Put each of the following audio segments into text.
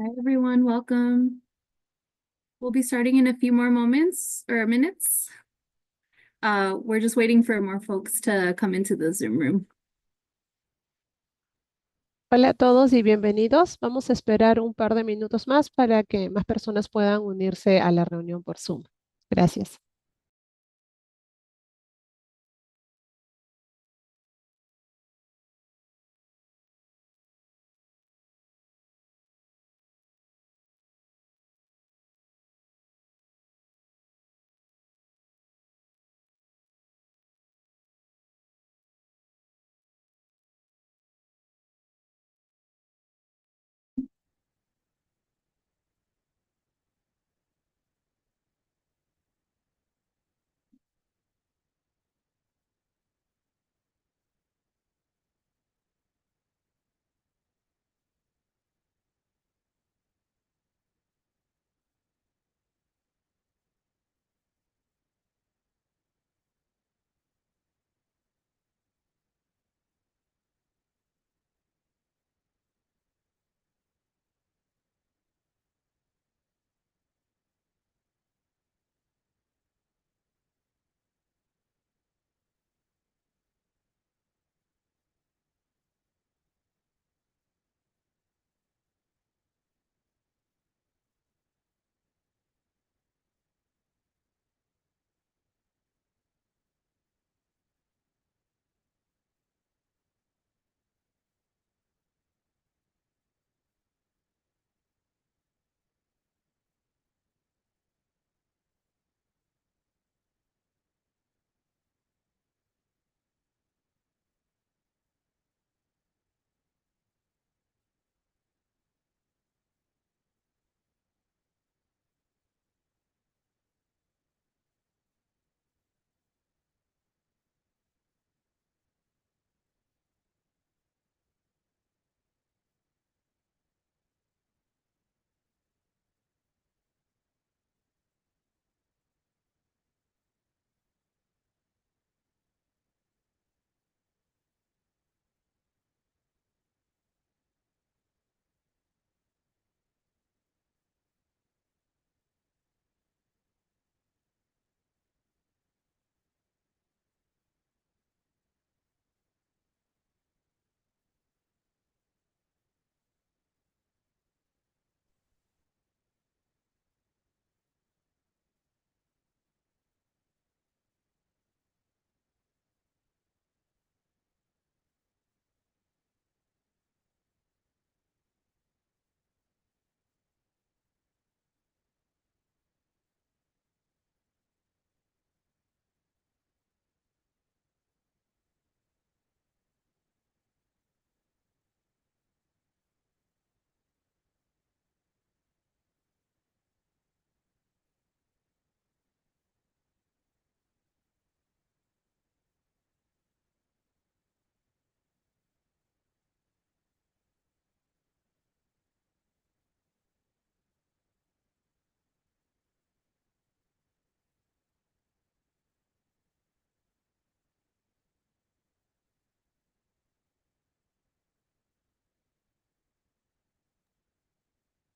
Hi, everyone. Welcome. We'll be starting in a few more moments or minutes. We're just waiting for more folks to come into the Zoom room. Hola a todos y bienvenidos. Vamos a esperar un par de minutos más para que más personas puedan unirse a la reunión por Zoom. Gracias.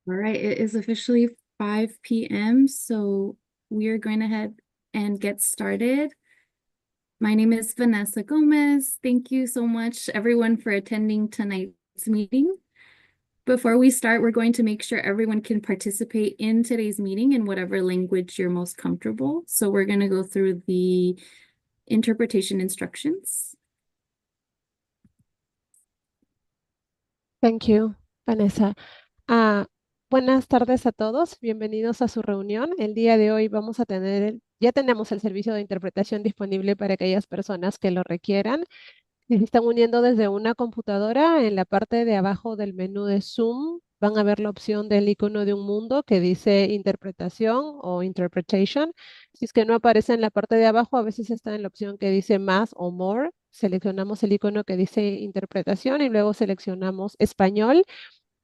All right, it is officially 5 p.m., so we are going ahead and get started. My name is Vanessa Gomez. Thank you so much, everyone, for attending tonight's meeting. Before we start, we're going to make sure everyone can participate in today's meeting in whatever language you're most comfortable. So we're going to go through the interpretation instructions. Thank you, Vanessa. Ah, Buenas tardes a todos. Bienvenidos a su reunión. El día de hoy vamos a tener, ya tenemos el servicio de interpretación disponible para aquellas personas que lo requieran. Si se están uniendo desde una computadora, en la parte de abajo del menú de Zoom van a ver la opción del icono de un mundo que dice interpretación o interpretation. Si es que no aparece en la parte de abajo, a veces está en la opción que dice más o more. Seleccionamos el icono que dice interpretación y luego seleccionamos español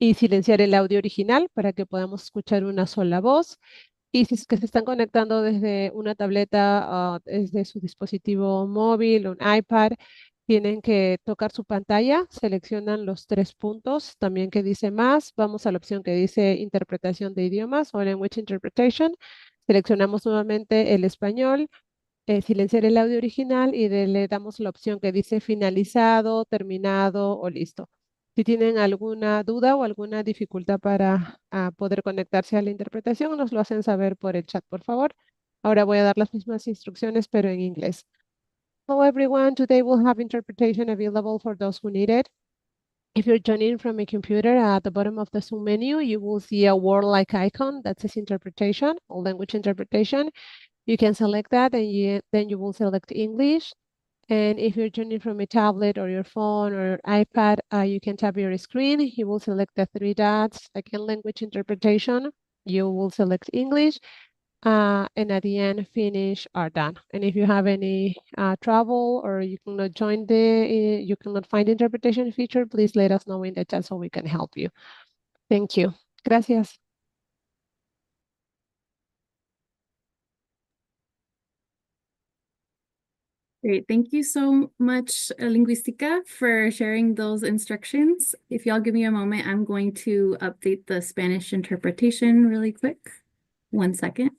y silenciar el audio original para que podamos escuchar una sola voz. Y si es que se están conectando desde una tableta, desde su dispositivo móvil, un iPad, Tienen que tocar su pantalla, seleccionan los tres puntos, también que dice más, vamos a la opción que dice interpretación de idiomas o language interpretation, seleccionamos nuevamente el español, silenciar el audio original y le damos la opción que dice finalizado, terminado o listo. Si tienen alguna duda o alguna dificultad para poder conectarse a la interpretación, nos lo hacen saber por el chat, por favor. Ahora voy a dar las mismas instrucciones, pero en inglés. Hello everyone, today we'll have interpretation available for those who need it. If you're joining from a computer, at the bottom of the Zoom menu, you will see a word-like icon that says interpretation or language interpretation. You can select that and then you will select English. And if you're joining from a tablet or your phone or iPad, you can tap your screen. You will select the three dots, again, language interpretation. You will select English. And at the end, finish are done. And if you have any trouble or you cannot you cannot find the interpretation feature, please let us know in the chat so we can help you. Thank you. Gracias. Great. Thank you so much, Linguistica, for sharing those instructions. If y'all give me a moment, I'm going to update the Spanish interpretation really quick. 1 second.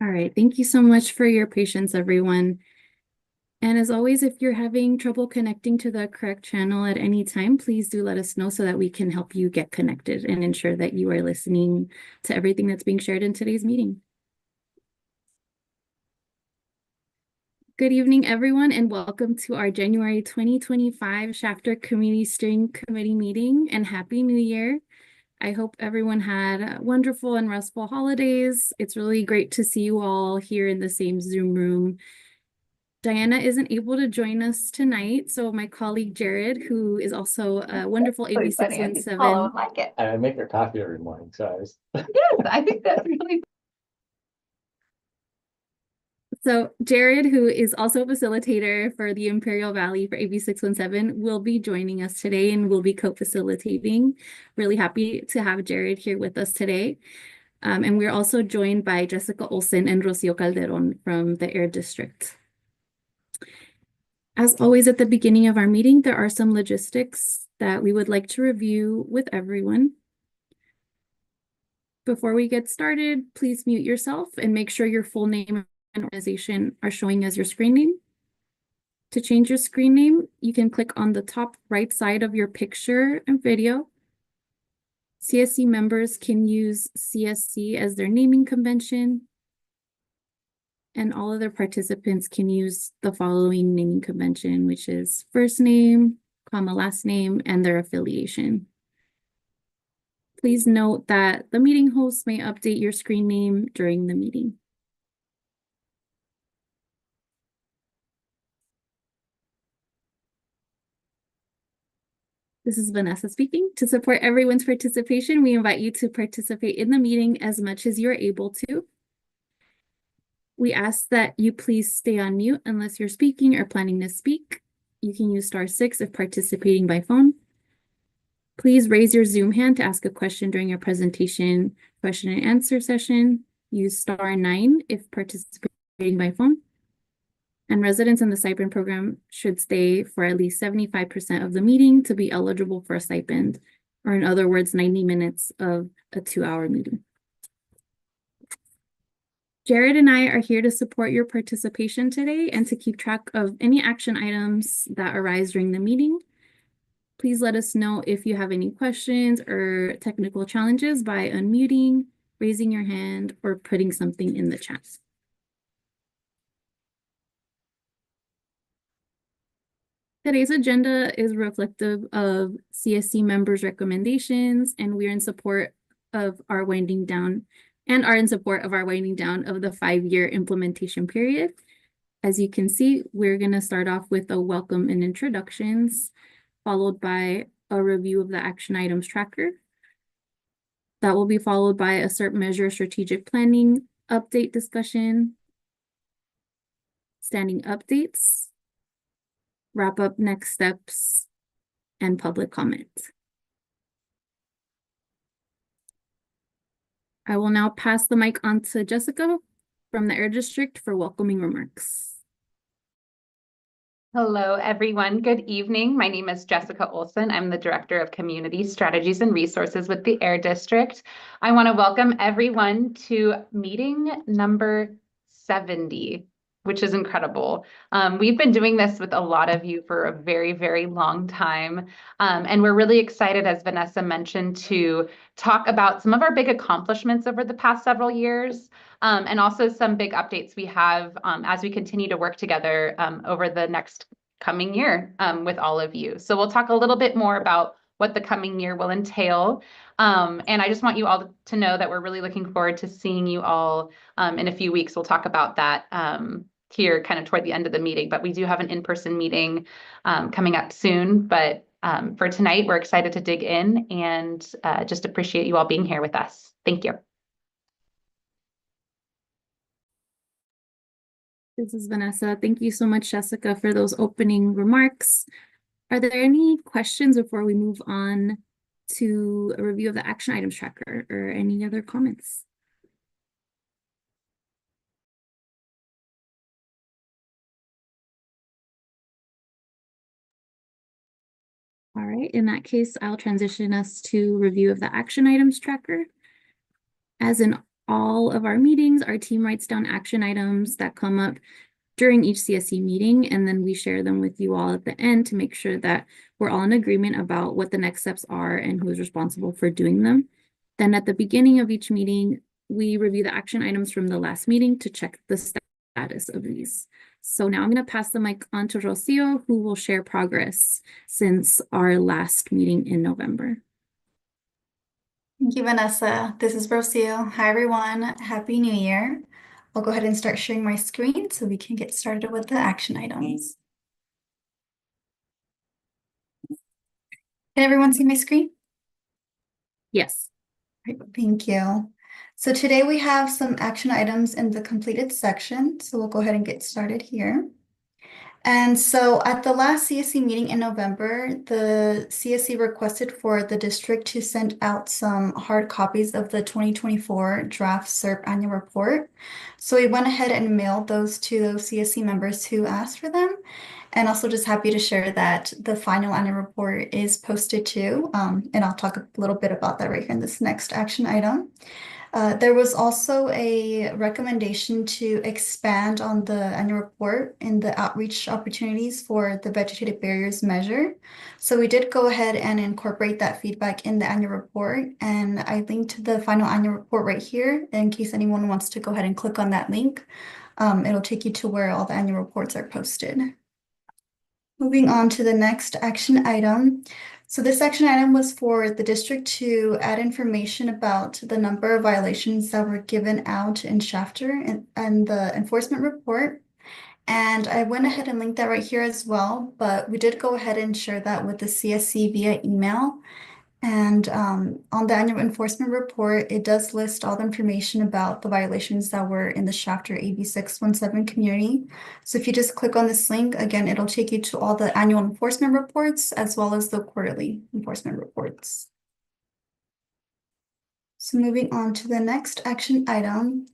All right. Thank you so much for your patience, everyone. And as always, if you're having trouble connecting to the correct channel at any time, please do let us know so that we can help you get connected and ensure that you are listening to everything that's being shared in today's meeting. Good evening, everyone, and welcome to our January 2025 Shafter Community Steering Committee meeting, and Happy New Year. I hope everyone had wonderful and restful holidays. It's really great to see you all here in the same Zoom room. Diana isn't able to join us tonight, so my colleague Jared, who is also a wonderful AB617. Like it. I make her coffee every morning, so yes, I think that's really. So Jared, who is also a facilitator for the Imperial Valley for AB617, will be joining us today and will be co-facilitating. Really happy to have Jared here with us today. And we're also joined by Jessica Olsen and Rocio Calderon from the Air District. As always, at the beginning of our meeting, there are some logistics that we would like to review with everyone. Before we get started, please mute yourself and make sure your full name and organization are showing as your screen name. To change your screen name, you can click on the top right side of your picture and video. CSC members can use CSC as their naming convention, and all other participants can use the following naming convention, which is first name, comma, last name, and their affiliation. Please note that the meeting host may update your screen name during the meeting. This is Vanessa speaking. To support everyone's participation, we invite you to participate in the meeting as much as you're able to. We ask that you please stay on mute unless you're speaking or planning to speak. You can use *6 if participating by phone. Please raise your Zoom hand to ask a question during your presentation question and answer session. Use *9 if participating by phone. And residents in the stipend program should stay for at least 75% of the meeting to be eligible for a stipend, or in other words, 90 minutes of a 2-hour meeting. Jared and I are here to support your participation today and to keep track of any action items that arise during the meeting. Please let us know if you have any questions or technical challenges by unmuting, raising your hand, or putting something in the chat. Today's agenda is reflective of CSC members' recommendations, and we're in support of our winding down of the 5-year implementation period. As you can see, we're going to start off with a welcome and introductions, followed by a review of the action items tracker. That will be followed by a CERT measure strategic planning update discussion, standing updates, wrap up next steps, and public comment. I will now pass the mic on to Jessica from the Air District for welcoming remarks. Hello, everyone. Good evening. My name is Jessica Olson. I'm the Director of Community Strategies and Resources with the Air District. I want to welcome everyone to meeting number 70, which is incredible. We've been doing this with a lot of you for a very, very long time. And we're really excited, as Vanessa mentioned, to talk about some of our big accomplishments over the past several years. And also some big updates we have as we continue to work together over the next coming year with all of you. So we'll talk a little bit more about what the coming year will entail. And I just want you all to know that we're really looking forward to seeing you all in a few weeks. We'll talk about that here kind of toward the end of the meeting, but we do have an in-person meeting coming up soon. But for tonight, we're excited to dig in and just appreciate you all being here with us. Thank you. This is Vanessa. Thank you so much, Jessica, for those opening remarks. Are there any questions before we move on to a review of the action items tracker or any other comments? All right, in that case, I'll transition us to review of the action items tracker. As in all of our meetings, our team writes down action items that come up during each CSC meeting, and then we share them with you all at the end to make sure that we're all in agreement about what the next steps are and who is responsible for doing them. Then at the beginning of each meeting, we review the action items from the last meeting to check the status of these. So now I'm going to pass the mic on to Rocio, who will share progress since our last meeting in November. Thank you, Vanessa. This is Rocio. Hi, everyone. Happy New Year. I'll go ahead and start sharing my screen so we can get started with the action items. Can everyone see my screen? Yes. Great, thank you. So today we have some action items in the completed section. So we'll go ahead and get started here. And so at the last CSC meeting in November, the CSC requested for the district to send out some hard copies of the 2024 draft CERP annual report. So we went ahead and mailed those to those CSC members who asked for them. And also just happy to share that the final annual report is posted too. And I'll talk a little bit about that right here in this next action item. There was also a recommendation to expand on the annual report in the outreach opportunities for the vegetative barriers measure. So we did go ahead and incorporate that feedback in the annual report. And I linked the final annual report right here in case anyone wants to go ahead and click on that link. It'll take you to where all the annual reports are posted. Moving on to the next action item. So this action item was for the district to add information about the number of violations that were given out in Shafter and the enforcement report. And I went ahead and linked that right here as well, but we did go ahead and share that with the CSC via email. And on the annual enforcement report, it does list all the information about the violations that were in the Shafter AB617 community. So if you just click on this link, again, it'll take you to all the annual enforcement reports as well as the quarterly enforcement reports. So moving on to the next action item.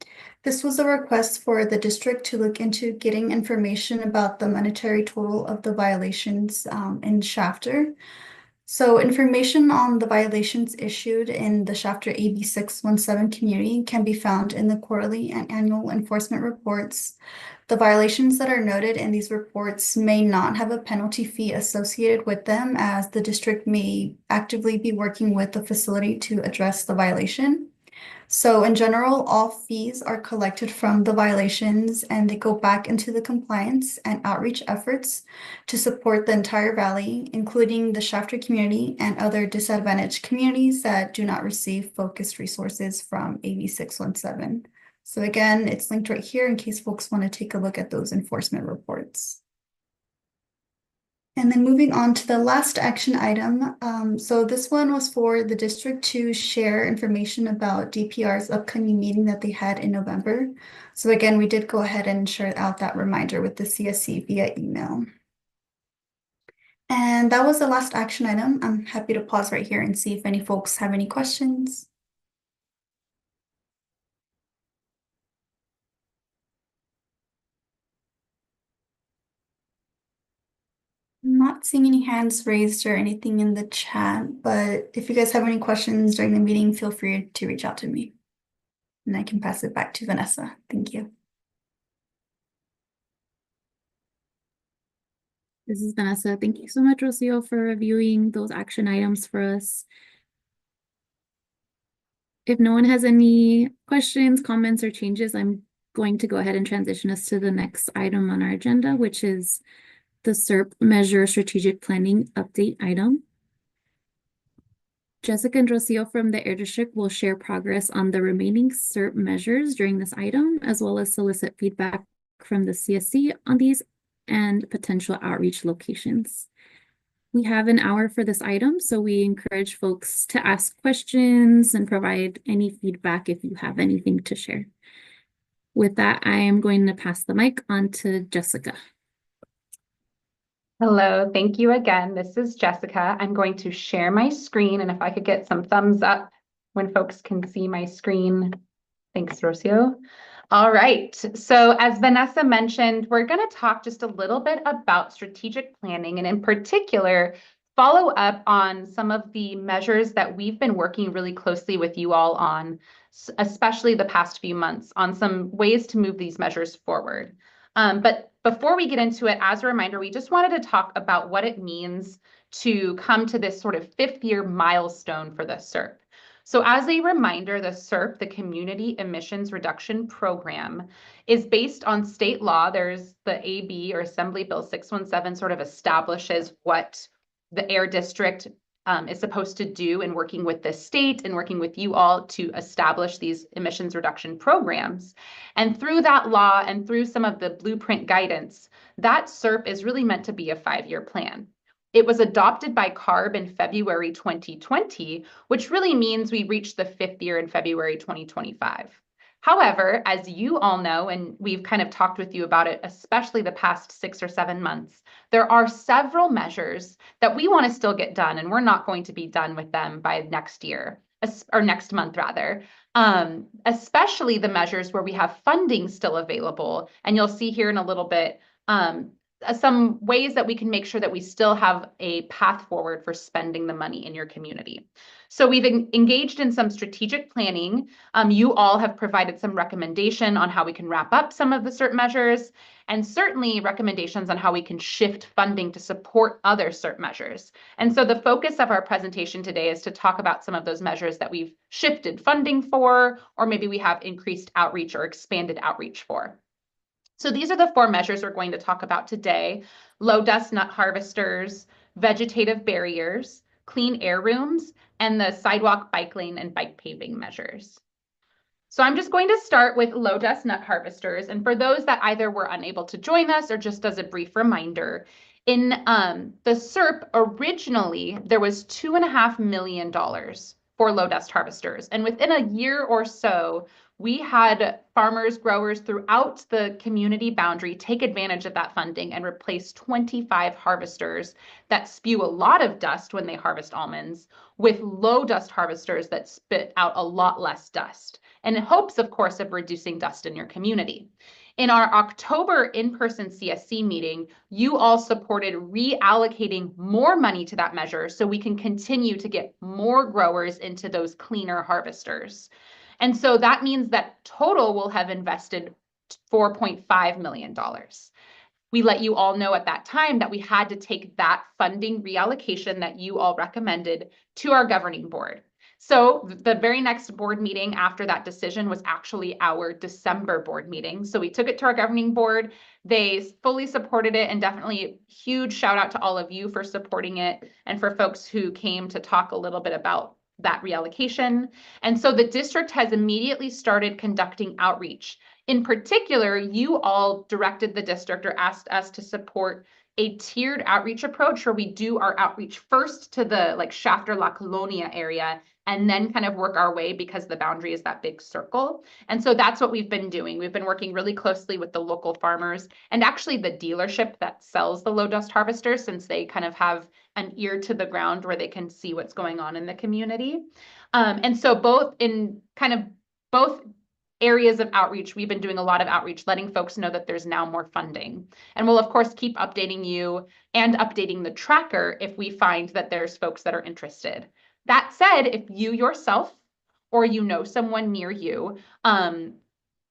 This was a request for the district to look into getting information about the monetary total of the violations in Shafter. So information on the violations issued in the Shafter AB617 community can be found in the quarterly and annual enforcement reports. The violations that are noted in these reports may not have a penalty fee associated with them, as the district may actively be working with the facility to address the violation. So in general, all fees are collected from the violations and they go back into the compliance and outreach efforts to support the entire valley, including the Shafter community and other disadvantaged communities that do not receive focused resources from AB617. So again, it's linked right here in case folks want to take a look at those enforcement reports. And then moving on to the last action item. So this one was for the district to share information about DPR's upcoming meeting that they had in November. So again, we did go ahead and share out that reminder with the CSC via email. And that was the last action item. I'm happy to pause right here and see if any folks have any questions. I'm not seeing any hands raised or anything in the chat, but if you guys have any questions during the meeting, feel free to reach out to me. And I can pass it back to Vanessa. Thank you. This is Vanessa. Thank you so much, Rocio, for reviewing those action items for us. If no one has any questions, comments, or changes, I'm going to go ahead and transition us to the next item on our agenda, which is the SERP Measure Strategic Planning Update item. Jessica and Rocio from the Air District will share progress on the remaining SERP measures during this item, as well as solicit feedback from the CSC on these and potential outreach locations. We have an hour for this item, so we encourage folks to ask questions and provide any feedback if you have anything to share. With that, I am going to pass the mic on to Jessica. Hello, thank you again. This is Jessica. I'm going to share my screen, and if I could get some thumbs up when folks can see my screen. Thanks, Rocio. All right, so as Vanessa mentioned, we're going to talk just a little bit about strategic planning, and in particular, follow up on some of the measures that we've been working really closely with you all on, especially the past few months, on some ways to move these measures forward. But before we get into it, as a reminder, we just wanted to talk about what it means to come to this sort of 5th year milestone for the SERP. So as a reminder, the SERP, the Community Emissions Reduction Program, is based on state law. There's the AB or Assembly Bill 617 sort of establishes what the Air District is supposed to do in working with the state and working with you all to establish these emissions reduction programs. And through that law and through some of the blueprint guidance, that SERP is really meant to be a 5-year plan. It was adopted by CARB in February 2020, which really means we reached the 5th year in February 2025. However, as you all know, and we've kind of talked with you about it, especially the past 6 or 7 months, there are several measures that we want to still get done, and we're not going to be done with them by next year, or next month rather, especially the measures where we have funding still available. And you'll see here in a little bit some ways that we can make sure that we still have a path forward for spending the money in your community. So we've engaged in some strategic planning. You all have provided some recommendation on how we can wrap up some of the SERP measures, and certainly recommendations on how we can shift funding to support other SERP measures. And so the focus of our presentation today is to talk about some of those measures that we've shifted funding for, or maybe we have increased outreach or expanded outreach for. So these are the 4 measures we're going to talk about today: low dust nut harvesters, vegetative barriers, clean air rooms, and the sidewalk, bike lane, and bike paving measures. So I'm just going to start with low dust nut harvesters. And for those that either were unable to join us or just as a brief reminder, in the SERP, originally, there was $2.5 million for low dust harvesters. And within a year or so, we had farmers, growers throughout the community boundary take advantage of that funding and replace 25 harvesters that spew a lot of dust when they harvest almonds with low dust harvesters that spit out a lot less dust, and in hopes, of course, of reducing dust in your community. In our October in-person CSC meeting, you all supported reallocating more money to that measure so we can continue to get more growers into those cleaner harvesters. And so that means that total will have invested $4.5 million. We let you all know at that time that we had to take that funding reallocation that you all recommended to our governing board. So the very next board meeting after that decision was actually our December board meeting. So we took it to our governing board. They fully supported it, and definitely huge shout out to all of you for supporting it and for folks who came to talk a little bit about that reallocation. And so the district has immediately started conducting outreach. In particular, you all directed the district or asked us to support a tiered outreach approach where we do our outreach first to the like Shafter La Colonia area and then kind of work our way because the boundary is that big circle. And so that's what we've been doing. We've been working really closely with the local farmers and actually the dealership that sells the low dust harvester, since they kind of have an ear to the ground where they can see what's going on in the community. And so both areas of outreach, we've been doing a lot of outreach, letting folks know that there's now more funding. And we'll of course keep updating you and updating the tracker if we find that there's folks that are interested. That said, if you yourself or you know someone near you have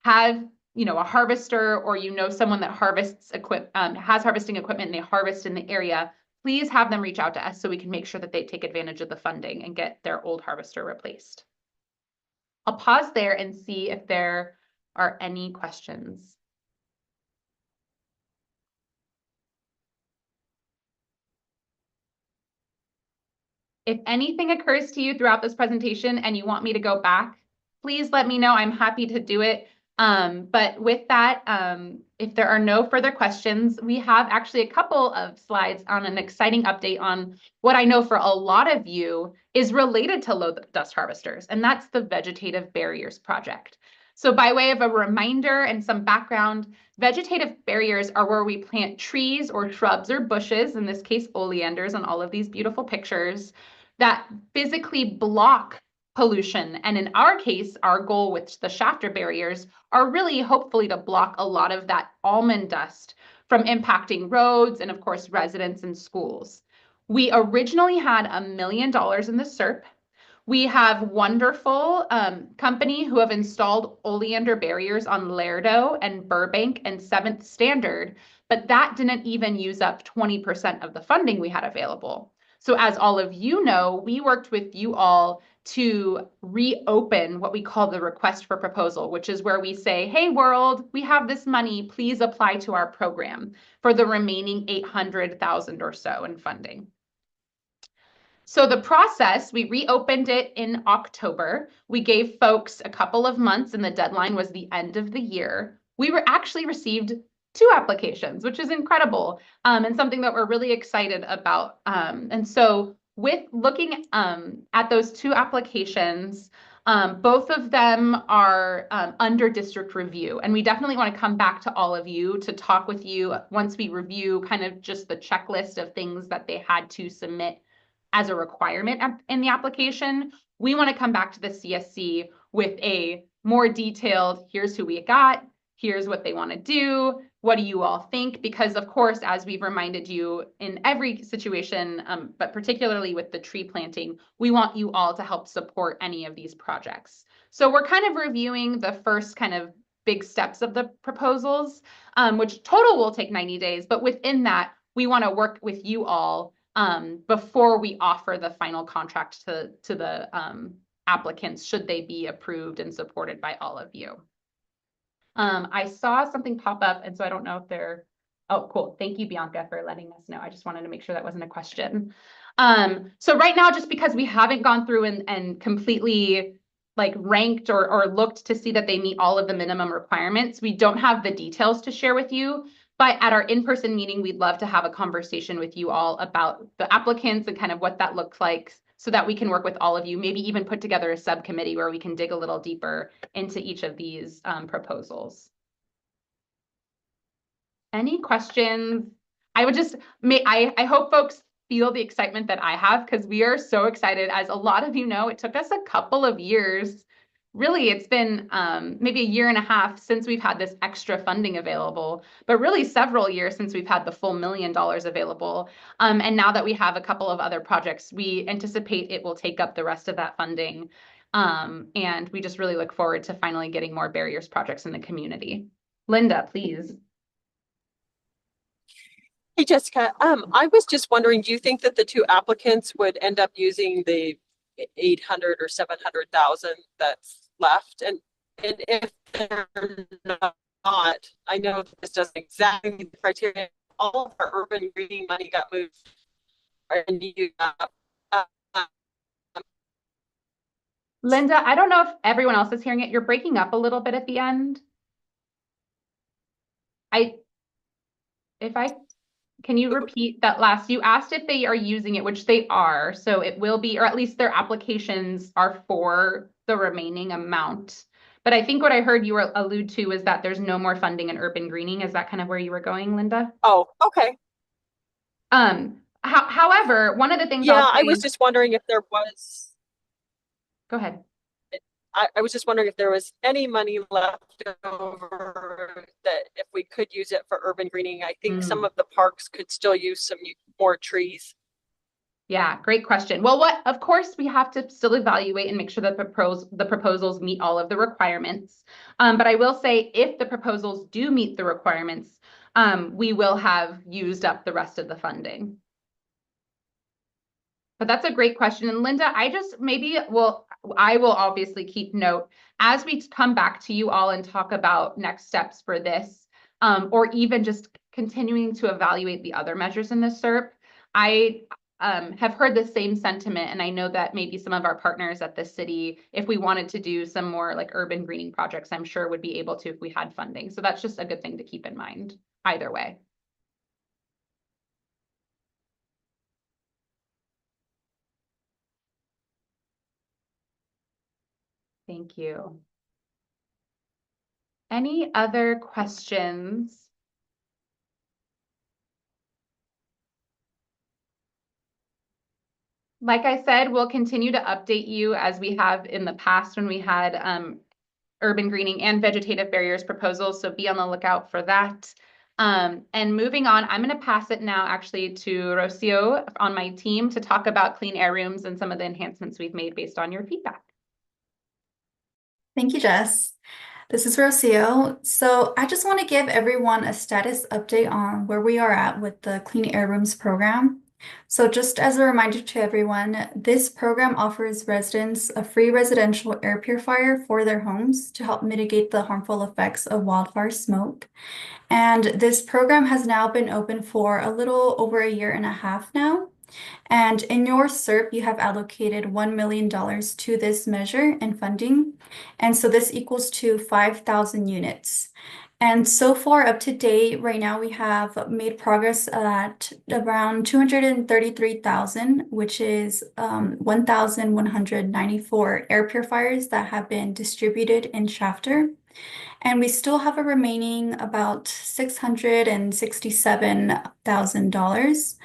a harvester, or someone that harvests has harvesting equipment and they harvest in the area, please have them reach out to us so we can make sure that they take advantage of the funding and get their old harvester replaced. I'll pause there and see if there are any questions. If anything occurs to you throughout this presentation and you want me to go back, please let me know. I'm happy to do it. But with that, if there are no further questions, we have actually a couple of slides on an exciting update on what I know for a lot of you is related to low dust harvesters, and that's the Vegetative Barriers Project. So by way of a reminder and some background, vegetative barriers are where we plant trees or shrubs or bushes, in this case oleanders on all of these beautiful pictures, that physically block pollution. And in our case, our goal with the shafter barriers are really hopefully to block a lot of that almond dust from impacting roads and of course residents and schools. We originally had $1 million in the SERP. We have wonderful company who have installed oleander barriers on Lerdo and Burbank and 7th Standard, but that didn't even use up 20% of the funding we had available. So as all of you know, we worked with you all to reopen what we call the request for proposal, which is where we say, hey world, we have this money, please apply to our program for the remaining 800,000 or so in funding. So the process, we reopened it in October. We gave folks a couple of months and the deadline was the end of the year. We were actually received 2 applications, which is incredible, and something that we're really excited about. And so with looking at those 2 applications, both of them are under district review, and we definitely want to come back to all of you to talk with you once we review kind of just the checklist of things that they had to submit as a requirement in the application. We want to come back to the CSC with a more detailed, here's who we got, here's what they want to do, what do you all think? Because of course, as we've reminded you in every situation, but particularly with the tree planting, we want you all to help support any of these projects. So we're kind of reviewing the first kind of big steps of the proposals, which total will take 90 days. But within that, we want to work with you all before we offer the final contract to the applicants, should they be approved and supported by all of you. I saw something pop up, and so I don't know if they're, oh, cool. Thank you, Bianca, for letting us know. I just wanted to make sure that wasn't a question. So right now, just because we haven't gone through and completely like ranked or looked to see that they meet all of the minimum requirements, we don't have the details to share with you. But at our in-person meeting, we'd love to have a conversation with you all about the applicants and kind of what that looks like, so that we can work with all of you, maybe even put together a subcommittee where we can dig a little deeper into each of these proposals. Any questions? I hope folks feel the excitement that I have, because we are so excited. As a lot of you know, it took us a couple of years. Really, it's been maybe 1.5 years since we've had this extra funding available, but really several years since we've had the full $1 million available. And now that we have a couple of other projects, we anticipate it will take up the rest of that funding. And we just really look forward to finally getting more barriers projects in the community. Linda, please. Hey, Jessica, I was just wondering, do you think that the 2 applicants would end up using the 800 or 700,000 that's left. And if they're not, I know this doesn't exactly meet the criteria. All of our urban greening money got moved. Linda, I don't know if everyone else is hearing it. You're breaking up a little bit at the end. Can you repeat that last? You asked if they are using it, which they are. So it will be, or at least their applications are for the remaining amount. But I think what I heard you allude to is that there's no more funding in urban greening. Is that kind of where you were going, Linda? Oh, okay. However, one of the things Yeah, I'll say I was just wondering if there was. Go ahead. I was just wondering if there was any money left over that if we could use it for urban greening. I think some of the parks could still use some more trees. Yeah, great question. Well, of course, we have to still evaluate and make sure that the proposals meet all of the requirements. But I will say if the proposals do meet the requirements, we will have used up the rest of the funding. But that's a great question. And Linda, I will obviously keep note as we come back to you all and talk about next steps for this, or even just continuing to evaluate the other measures in the SERP. I have heard the same sentiment, and I know that maybe some of our partners at the city, if we wanted to do some more like urban greening projects, I'm sure would be able to if we had funding. So that's just a good thing to keep in mind either way. Thank you. Any other questions? Like I said, we'll continue to update you as we have in the past when we had urban greening and vegetative barriers proposals. So be on the lookout for that. And moving on, I'm going to pass it now actually to Rocio on my team to talk about clean air rooms and some of the enhancements we've made based on your feedback. Thank you, Jess. This is Rocio. So I just want to give everyone a status update on where we are at with the Clean Air Rooms program. So just as a reminder to everyone, this program offers residents a free residential air purifier for their homes to help mitigate the harmful effects of wildfire smoke. And this program has now been open for a little over a year and a half now. And in your SERP, you have allocated $1 million to this measure and funding. And so this equals to 5,000 units. And so far up to date, right now we have made progress at around 233,000, which is 1,194 air purifiers that have been distributed in Shafter. And we still have a remaining about $667,000.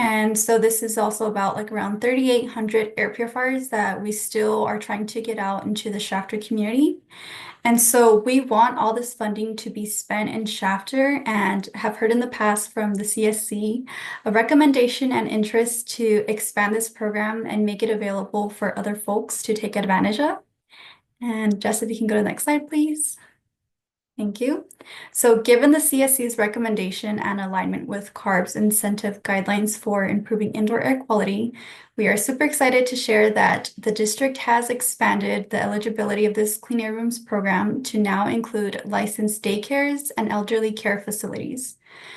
And so this is also about like around 3,800 air purifiers that we still are trying to get out into the Shafter community. And so we want all this funding to be spent in Shafter and have heard in the past from the CSC a recommendation and interest to expand this program and make it available for other folks to take advantage of. And Jess, if you can go to the next slide, please. Thank you. So given the CSC's recommendation and alignment with CARB's incentive guidelines for improving indoor air quality, we are super excited to share that the district has expanded the eligibility of this Clean Air Rooms program to now include licensed daycares and elderly care facilities.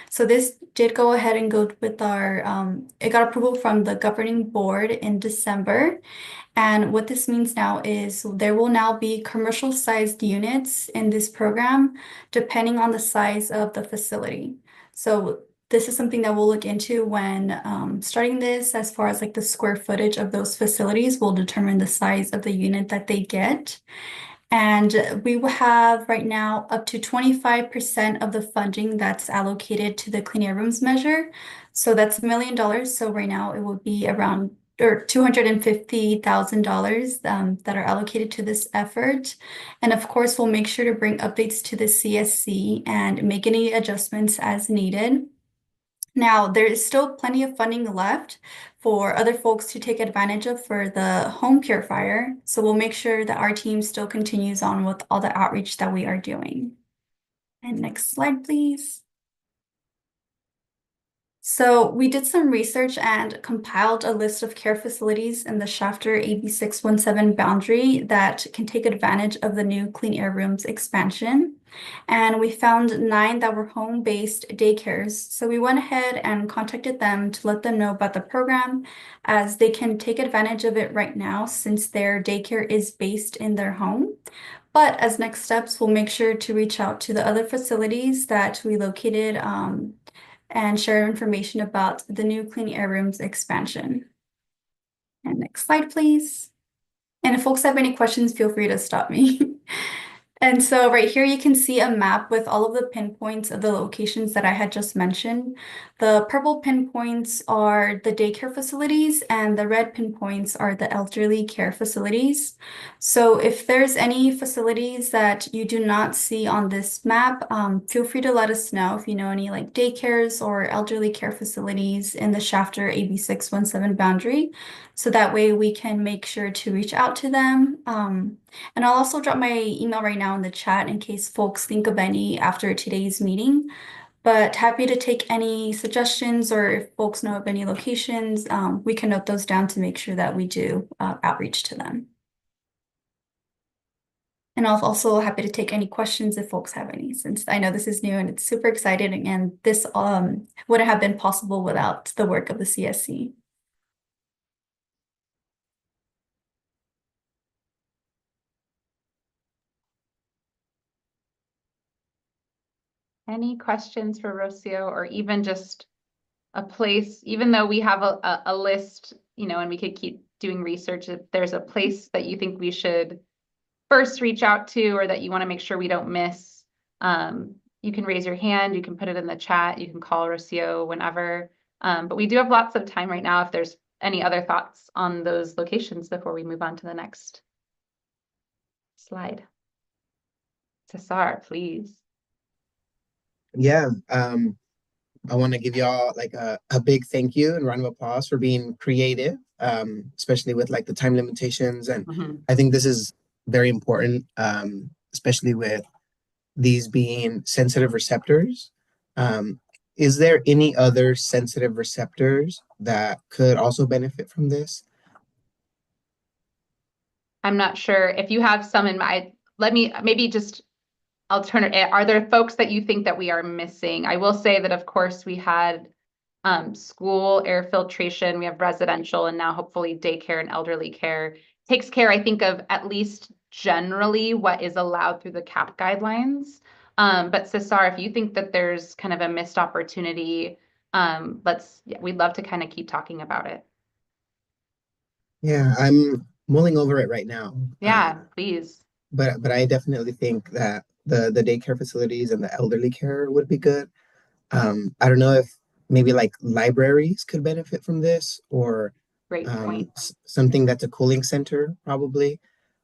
So this did go ahead and go with our, it got approval from the governing board in December. And what this means now is there will now be commercial sized units in this program, depending on the size of the facility. So this is something that we'll look into when starting this, as far as like the square footage of those facilities will determine the size of the unit that they get. And we will have right now up to 25% of the funding that's allocated to the Clean Air Rooms measure. So that's $1 million. So right now it will be around or $250,000 that are allocated to this effort. And of course, we'll make sure to bring updates to the CSC and make any adjustments as needed. Now, there is still plenty of funding left for other folks to take advantage of for the home purifier. So we'll make sure that our team still continues on with all the outreach that we are doing. And next slide, please. So we did some research and compiled a list of care facilities in the Shafter AB617 boundary that can take advantage of the new clean air rooms expansion. And we found 9 that were home-based daycares. So we went ahead and contacted them to let them know about the program, as they can take advantage of it right now since their daycare is based in their home. But as next steps, we'll make sure to reach out to the other facilities that we located and share information about the new clean air rooms expansion. And next slide, please. And if folks have any questions, feel free to stop me. And so right here, you can see a map with all of the pinpoints of the locations that I had just mentioned. The purple pinpoints are the daycare facilities, and the red pinpoints are the elderly care facilities. So if there's any facilities that you do not see on this map, feel free to let us know if you know any like daycares or elderly care facilities in the Shafter AB617 boundary. So that way we can make sure to reach out to them. And I'll also drop my email right now in the chat in case folks think of any after today's meeting. But happy to take any suggestions, or if folks know of any locations, we can note those down to make sure that we do outreach to them. And I'll also happy to take any questions if folks have any, since I know this is new and it's super exciting, and this wouldn't have been possible without the work of the CSC. Any questions for Rocio, or even just a place, even though we have a list, you know, and we could keep doing research, if there's a place that you think we should first reach out to, or that you want to make sure we don't miss, you can raise your hand, you can put it in the chat, you can call Rocio whenever. But we do have lots of time right now if there's any other thoughts on those locations before we move on to the next slide. Cesar, please. Yeah, I want to give y'all like a big thank you and round of applause for being creative, especially with like the time limitations. And I think this is very important, especially with these being sensitive receptors. Is there any other sensitive receptors that could also benefit from this? I'm not sure if you have some in mind. Let me maybe just alternate. Are there folks that you think that we are missing? I will say that, of course, we had school air filtration, we have residential, and now hopefully daycare and elderly care. Takes care, I think, of at least generally what is allowed through the CAP guidelines. But Cesar, if you think that there's kind of a missed opportunity, we'd love to kind of keep talking about it. Yeah, I'm mulling over it right now. Yeah, please. But I definitely think that the daycare facilities and the elderly care would be good. I don't know if maybe like libraries could benefit from this, or Great point. something that's a cooling center probably.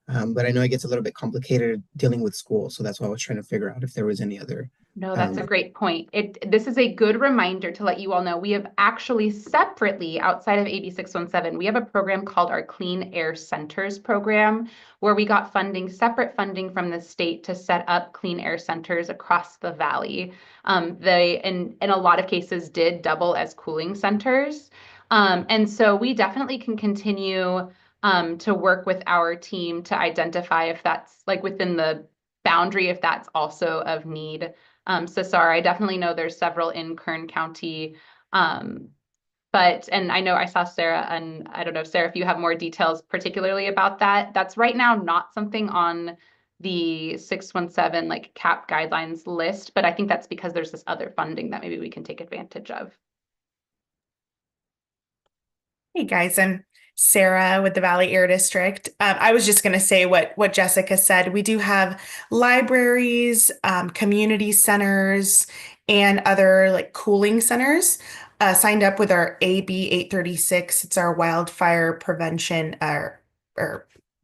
But I know it gets a little bit complicated dealing with school, so that's why I was trying to figure out if there was any other. No, that's a great point. This is a good reminder to let you all know we have actually separately, outside of AB617, we have a program called our Clean Air Centers program, where we got separate funding from the state to set up clean air centers across the valley. They, in a lot of cases, did double as cooling centers. And so we definitely can continue to work with our team to identify if that's like within the boundary, if that's also of need. Cesar, I definitely know there's several in Kern County, and I know I saw Sarah, and I don't know, Sarah, if you have more details particularly about that. That's right now not something on the 617 like CAP guidelines list, but I think that's because there's this other funding that maybe we can take advantage of. Hey guys, I'm Sarah with the Valley Air District. I was just going to say what Jessica said. We do have libraries, community centers, and other like cooling centers signed up with our AB836. It's our wildfire prevention or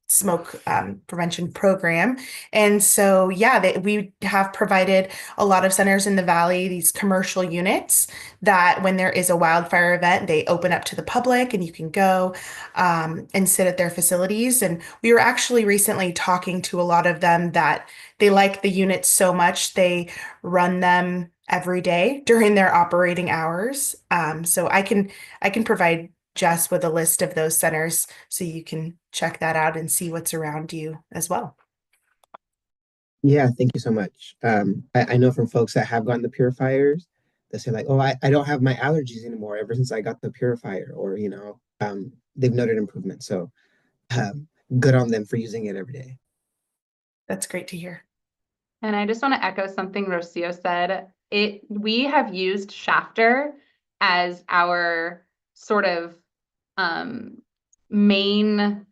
smoke prevention program. And so, yeah, we have provided a lot of centers in the valley, these commercial units that when there is a wildfire event, they open up to the public and you can go and sit at their facilities. And we were actually recently talking to a lot of them that they like the units so much, they run them every day during their operating hours. So I can provide Jess with a list of those centers so you can check that out and see what's around you as well. Yeah, thank you so much. I know from folks that have gotten the purifiers, they say like, oh, I don't have my allergies anymore ever since I got the purifier, or they've noted improvement. So good on them for using it every day. That's great to hear. And I just want to echo something Rocio said. We have used Shafter as our sort of main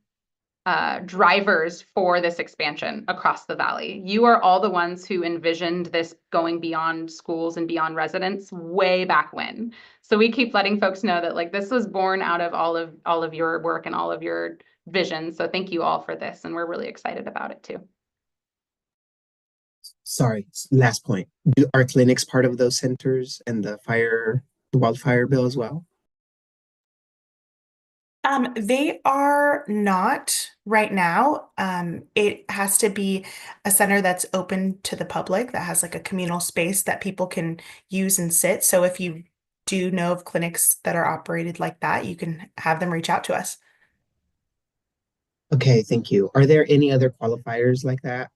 drivers for this expansion across the valley. You are all the ones who envisioned this going beyond schools and beyond residents way back when. So we keep letting folks know that like this was born out of all of your work and all of your vision. So thank you all for this, and we're really excited about it too. Sorry, last point. Are clinics part of those centers and the wildfire bill as well? They are not right now. It has to be a center that's open to the public, that has like a communal space that people can use and sit. So if you do know of clinics that are operated like that, you can have them reach out to us. Okay, thank you. Are there any other qualifiers like that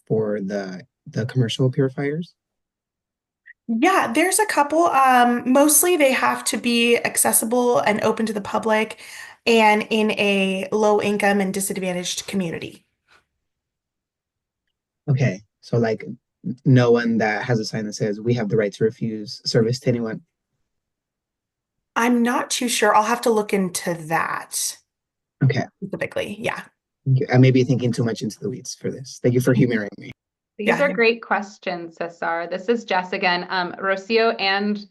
for the commercial purifiers? Yeah, there's a couple. Mostly they have to be accessible and open to the public and in a low income and disadvantaged community. Okay, so like no one that has a sign that says we have the right to refuse service to anyone. I'm not too sure. I'll have to look into that Okay, specifically. Yeah. thank you. I may be thinking too much into the weeds for this. Thank you for humoring me. These Yeah. are great questions, Cesar. This is Jess again. Rocio and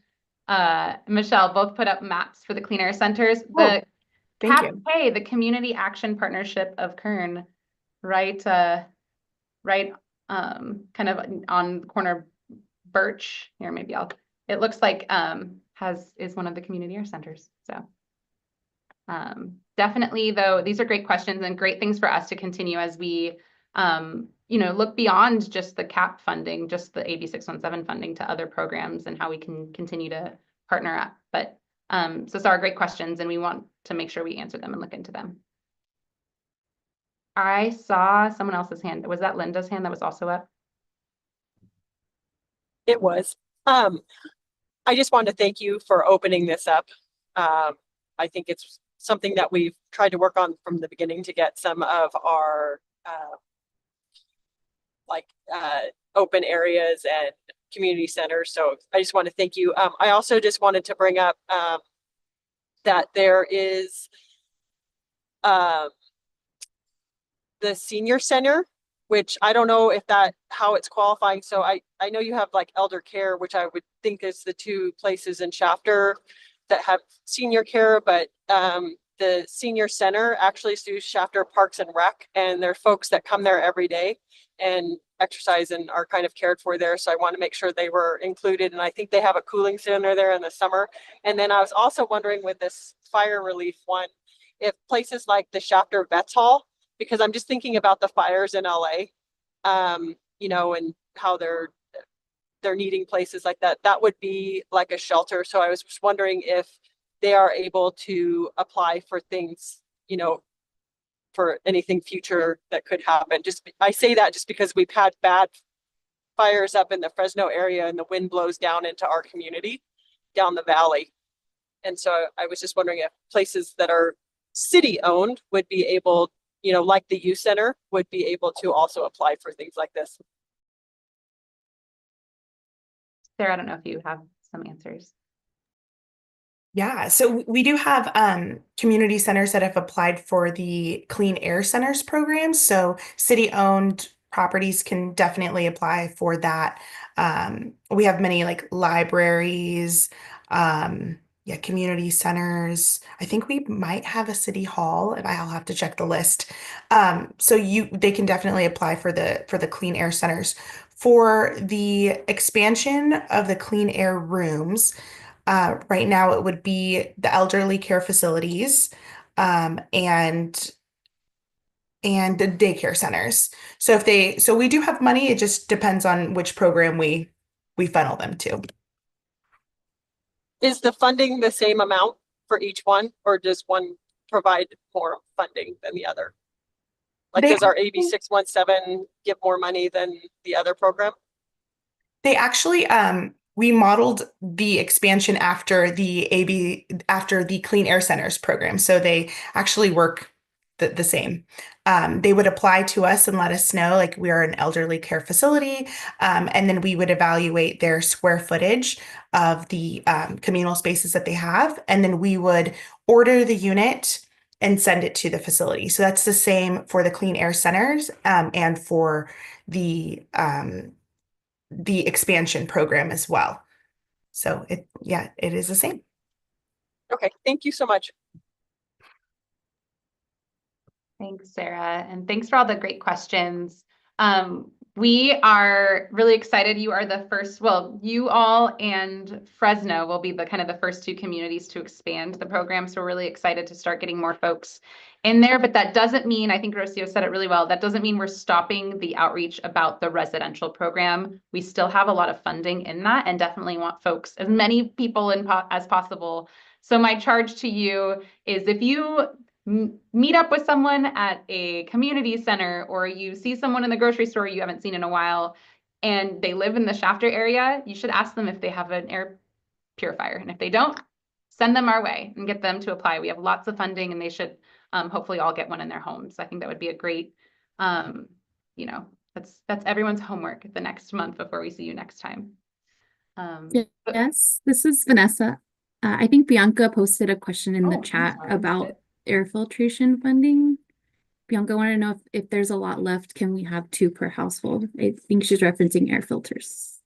Michelle both put up maps for the clean air centers. Oh, thank you. Hey, the Community Action Partnership of Kern, right? Right, kind of on the corner Birch. Here, maybe it looks like is one of the community air centers. So definitely though, these are great questions and great things for us to continue as we look beyond just the CAP funding, just the AB617 funding to other programs and how we can continue to partner up. But so these are great questions and we want to make sure we answer them and look into them. I saw someone else's hand. Was that Linda's hand that was also up? It was. I just wanted to thank you for opening this up. I think it's something that we've tried to work on from the beginning to get some of our open areas and community centers. So I just want to thank you. I also just wanted to bring up that there is the senior center, which I don't know if how it's qualifying. So I know you have like elder care, which I would think is the two places in Shafter that have senior care, but the senior center actually is through Shafter Parks and Rec, and there are folks that come there every day and exercise and are kind of cared for there. So I want to make sure they were included. And I think they have a cooling center there in the summer. And then I was also wondering with this fire relief one, if places like the Shafter Vets Hall, because I'm just thinking about the fires in LA, and how they're needing places like that. That would be like a shelter. So I was just wondering if they are able to apply for things, for anything future that could happen. I say that just because we've had bad fires up in the Fresno area and the wind blows down into our community, down the valley. And so I was just wondering if places that are city owned would be able, like the youth center, would be able to also apply for things like this. Sarah, I don't know if you have some answers. Yeah, so we do have community centers that have applied for the Clean Air Centers program. So city-owned properties can definitely apply for that. We have many like libraries, community centers. I think we might have a city hall, and I'll have to check the list. So they can definitely apply for the Clean Air Centers. For the expansion of the clean air rooms, right now it would be the elderly care facilities, and the daycare centers. So we do have money. It just depends on which program we we funnel them to. Is the funding the same amount for each one, or does one provide more funding than the other? Like, They does our AB617 give more money than the other program? They actually, we modeled the expansion after the Clean Air Centers program. So they actually work the same. They would apply to us and let us know, like, we are an elderly care facility. And then we would evaluate their square footage of the communal spaces that they have. And then we would order the unit and send it to the facility. So that's the same for the Clean Air Centers, and for the expansion program as well. So it is the same. Okay, thank you so much. Thanks, Sarah, and thanks for all the great questions. We are really excited. You are the first, well, you all and Fresno will be the kind of the first two communities to expand the program. So we're really excited to start getting more folks in there. But that doesn't mean, I think Rocio said it really well, that doesn't mean we're stopping the outreach about the residential program. We still have a lot of funding in that and definitely want folks, as many people as possible. So my charge to you is, if you meet up with someone at a community center, or you see someone in the grocery store you haven't seen in a while and they live in the Shafter area, you should ask them if they have an air purifier. And if they don't, send them our way and get them to apply. We have lots of funding, and they should hopefully all get one in their homes. So I think that would be a great, that's everyone's homework the next month before we see you next time. Yes, this is Vanessa. I think Bianca posted a question in the I'm chat sorry. about air filtration funding. Bianca wanted to know if there's a lot left, can we have 2 per household? I think she's referencing air filters.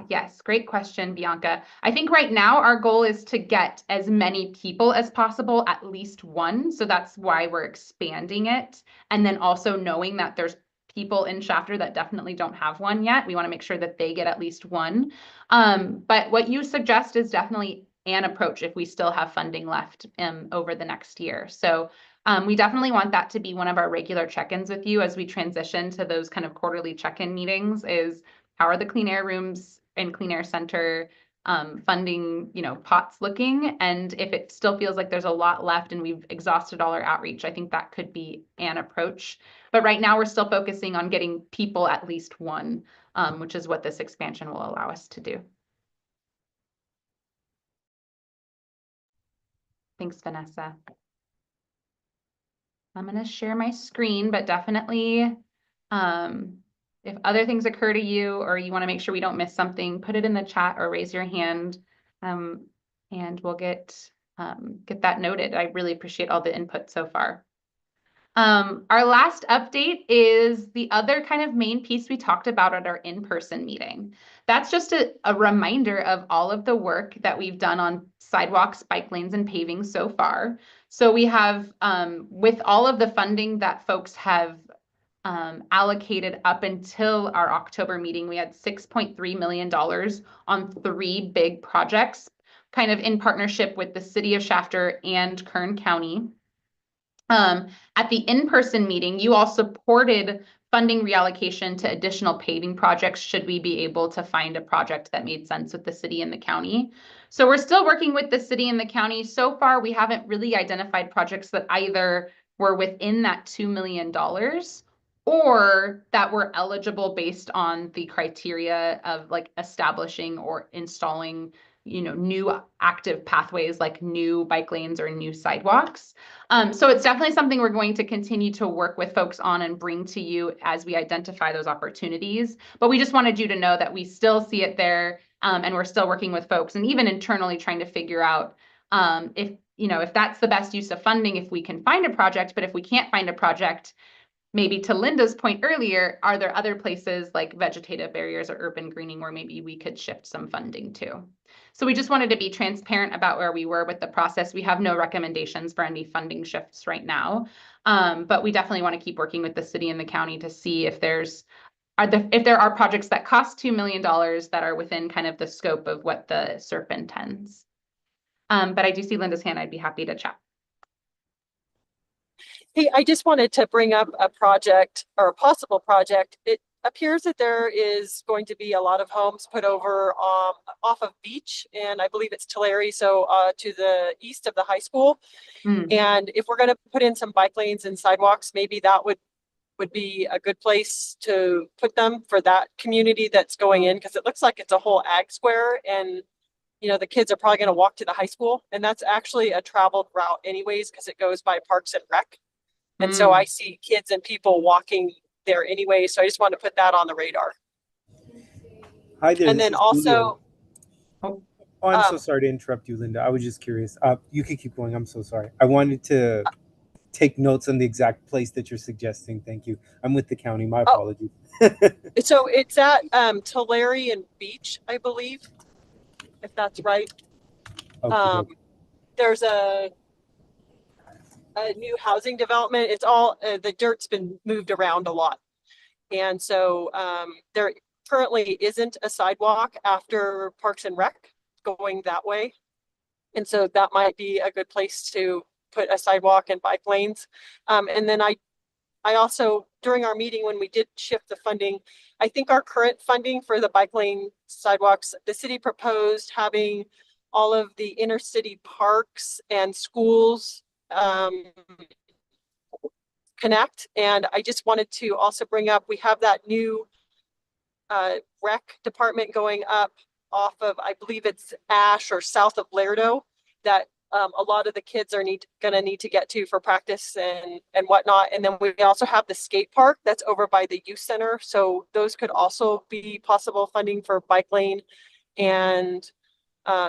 Yes, great question, Bianca. I think right now our goal is to get as many people as possible, at least one. So that's why we're expanding it. And then also knowing that there's people in Shafter that definitely don't have one yet. We want to make sure that they get at least one. But what you suggest is definitely an approach if we still have funding left over the next year. So we definitely want that to be one of our regular check-ins with you as we transition to those kind of quarterly check-in meetings. Is how are the clean air rooms and clean air center funding, pots looking? And if it still feels like there's a lot left and we've exhausted all our outreach, I think that could be an approach. But right now we're still focusing on getting people at least one, which is what this expansion will allow us to do. Thanks, Vanessa. I'm going to share my screen, but definitely if other things occur to you, or you want to make sure we don't miss something, put it in the chat or raise your hand, and we'll get that noted. I really appreciate all the input so far. Our last update is the other kind of main piece we talked about at our in-person meeting. That's just a reminder of all of the work that we've done on sidewalks, bike lanes, and paving so far. So we have, with all of the funding that folks have allocated up until our October meeting, we had $6.3 million on 3 big projects, kind of in partnership with the city of Shafter and Kern County. At the in-person meeting, you all supported funding reallocation to additional paving projects should we be able to find a project that made sense with the city and the county. So we're still working with the city and the county. So far, we haven't really identified projects that either were within that $2 million or that were eligible based on the criteria of like establishing or installing, new active pathways like new bike lanes or new sidewalks. So it's definitely something we're going to continue to work with folks on and bring to you as we identify those opportunities. But we just wanted you to know that we still see it there, and we're still working with folks and even internally trying to figure out if that's the best use of funding, if we can find a project. But if we can't find a project, maybe to Linda's point earlier, are there other places like vegetative barriers or urban greening where maybe we could shift some funding to? So we just wanted to be transparent about where we were with the process. We have no recommendations for any funding shifts right now, but we definitely want to keep working with the city and the county to see if there are projects that cost $2 million that are within kind of the scope of what the SERP intends. But I do see Linda's hand. I'd be happy to chat. Hey, I just wanted to bring up a project or a possible project. appears that there is going to be a lot of homes put over off of Beach, and I believe it's Tulare, so to the east of the high school. And if we're going to put in some bike lanes and sidewalks, maybe that would be a good place to put them for that community that's going in, because it looks like it's a whole ag square, and you know the kids are probably going to walk to the high school, and that's actually a traveled route anyways because it goes by Parks and Rec. And so I see kids and people walking there anyway, so I just want to put that on the radar. Hi there. And this then is also, Julio. Oh, I'm so sorry to interrupt you, Linda. I was just curious. You can keep going. I'm so sorry. I wanted to take notes on the exact place that you're suggesting. Thank you. I'm with the county. My apologies. so it's at Tulare and Beach, I believe, if that's right. Okay. There's a new housing development. It's all the dirt's been moved around a lot, and so there currently isn't a sidewalk after Parks and Rec going that way, and so that might be a good place to put a sidewalk and bike lanes. And then I also, during our meeting when we did shift the funding, I think our current funding for the bike lane sidewalks, the city proposed having all of the inner city parks and schools connect. And I just wanted to also bring up, we have that new rec department going up off of, I believe it's Ash or south of Lerdo, that a lot of the kids are gonna need to get to for practice and whatnot. And then we also have the skate park that's over by the youth center. So those could also be possible funding for bike lane and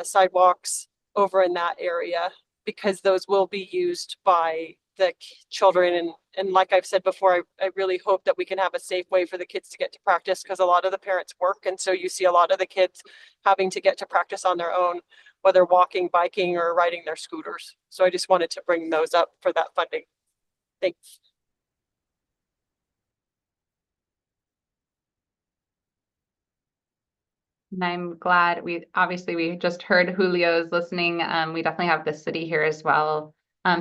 sidewalks over in that area, because those will be used by the children. And like I've said before, I really hope that we can have a safe way for the kids to get to practice, because a lot of the parents work. And so you see a lot of the kids having to get to practice on their own, whether walking, biking, or riding their scooters. So I just wanted to bring those up for that funding. Thanks. And I'm glad we just heard Julio's listening. We definitely have the city here as well.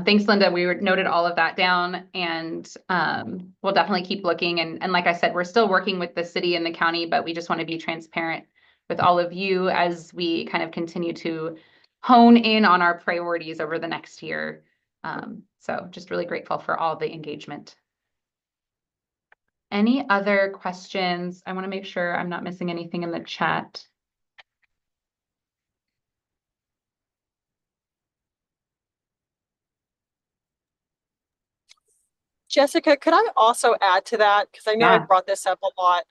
Thanks, Linda. We noted all of that down, and we'll definitely keep looking. And like I said, we're still working with the city and the county, but we just want to be transparent with all of you as we kind of continue to hone in on our priorities over the next year. So just really grateful for all the engagement. Any other questions? I want to make sure I'm not missing anything in the chat. Jessica, could I also add to that? Because I know I brought this up a lot.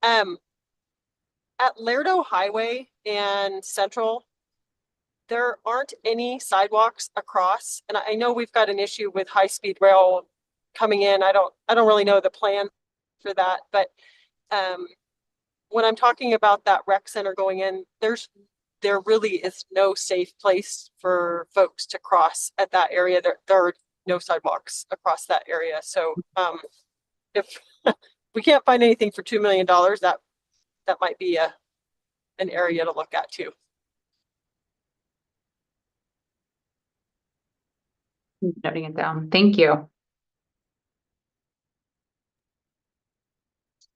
At Lerdo Highway and Central, there aren't any sidewalks across. And I know we've got an issue with high-speed rail coming in. I don't really know the plan for that, but when I'm talking about that rec center going in, there really is no safe place for folks to cross at that area. There are no sidewalks across that area. So if we can't find anything for $2 million, that might be an area to look at too. Noting it down. Thank you.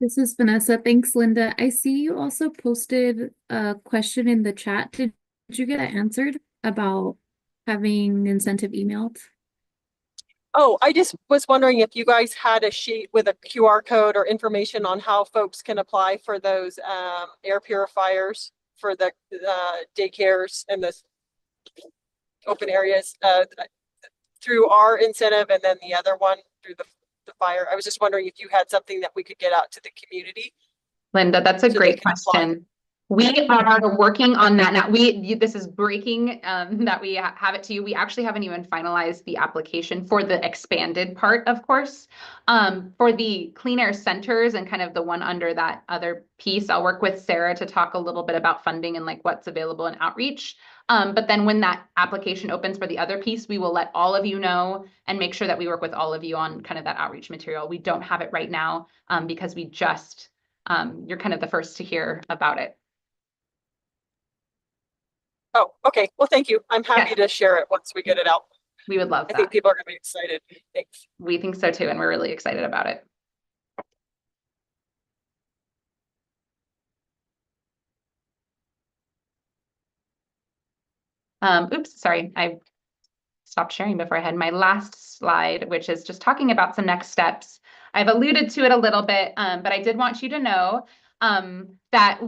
This is Vanessa. Thanks, Linda. I see you also posted a question in the chat. Did you get it answered about having incentive emailed? Oh, I just was wondering if you guys had a sheet with a QR code or information on how folks can apply for those air purifiers for the daycares and the open areas through our incentive, and then the other one through the fire. I was just wondering if you had something that we could get out to the community. Linda, that's a great question. We are working on that now. This is breaking that we have it to you. We actually haven't even finalized the application for the expanded part, of course. For the clean air centers and kind of the one under that other piece, I'll work with Sarah to talk a little bit about funding and like what's available in outreach. But then when that application opens for the other piece, we will let all of you know and make sure that we work with all of you on kind of that outreach material. We don't have it right now because we just, you're kind of the first to hear about it. Oh, okay. Well, thank you. I'm happy to share it once we get it out. We would love that. I think people are going to be excited. Thanks. We think so too, and we're really excited about it. Oops, sorry, I stopped sharing before I had my last slide, which is just talking about some next steps. I've alluded to it a little bit, but I did want you to know that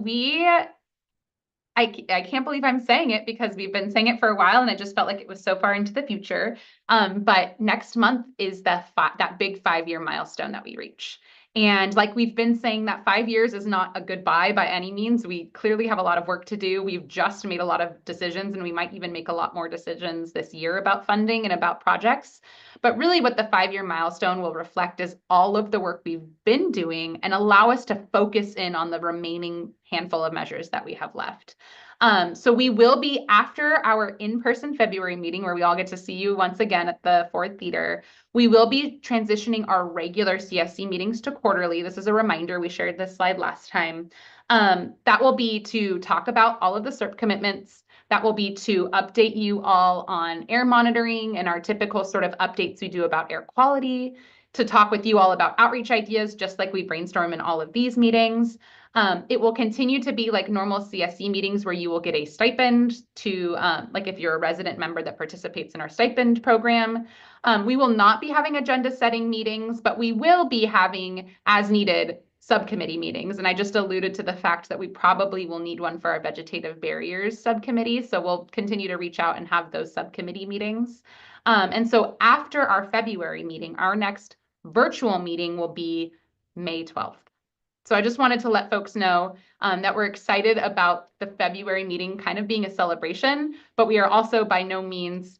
I can't believe I'm saying it because we've been saying it for a while and it just felt like it was so far into the future. But next month is that big 5-year milestone that we reach. And like we've been saying, that 5 years is not a goodbye by any means. We clearly have a lot of work to do. We've just made a lot of decisions, and we might even make a lot more decisions this year about funding and about projects. But really what the 5-year milestone will reflect is all of the work we've been doing and allow us to focus in on the remaining handful of measures that we have left. So we will be, after our in-person February meeting where we all get to see you once again at the Ford Theater, we will be transitioning our regular CSC meetings to quarterly. This is a reminder. We shared this slide last time. That will be to talk about all of the CERP commitments. That will be to update you all on air monitoring and our typical sort of updates we do about air quality, to talk with you all about outreach ideas, just like we brainstorm in all of these meetings. It will continue to be like normal CSC meetings where you will get a stipend to, like if you're a resident member that participates in our stipend program. We will not be having agenda setting meetings, but we will be having, as needed, subcommittee meetings. And I just alluded to the fact that we probably will need one for our vegetative barriers subcommittee. So we'll continue to reach out and have those subcommittee meetings. And so after our February meeting, our next virtual meeting will be May 12th. So I just wanted to let folks know that we're excited about the February meeting kind of being a celebration, but we are also by no means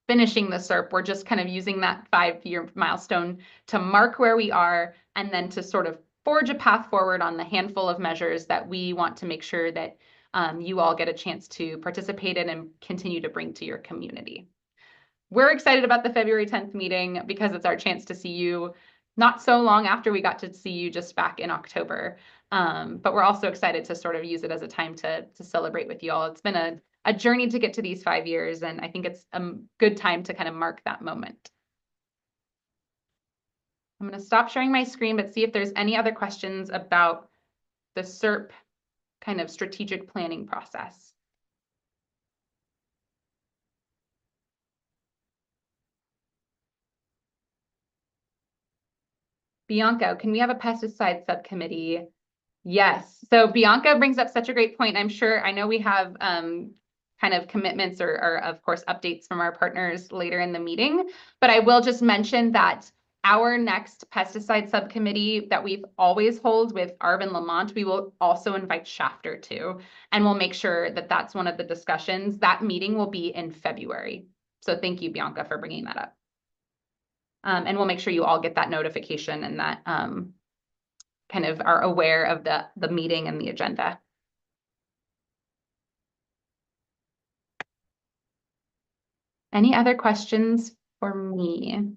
finishing the CERP. We're just kind of using that 5-year milestone to mark where we are and then to sort of forge a path forward on the handful of measures that we want to make sure that you all get a chance to participate in and continue to bring to your community. We're excited about the February 10th meeting because it's our chance to see you not so long after we got to see you just back in October. But we're also excited to sort of use it as a time to celebrate with you all. It's been a journey to get to these 5 years, and I think it's a good time to kind of mark that moment. I'm going to stop sharing my screen, but see if there's any other questions about the CERP kind of strategic planning process. Bianca, can we have a pesticide subcommittee? Yes. So Bianca brings up such a great point. I know we have kind of commitments or of course updates from our partners later in the meeting, but I will just mention that our next pesticide subcommittee that we've always hold with Arvin Lamont, we will also invite Shafter to, and we'll make sure that that's one of the discussions. That meeting will be in February. So thank you, Bianca, for bringing that up. And we'll make sure you all get that notification and that kind of are aware of the meeting and the agenda. Any other questions for me?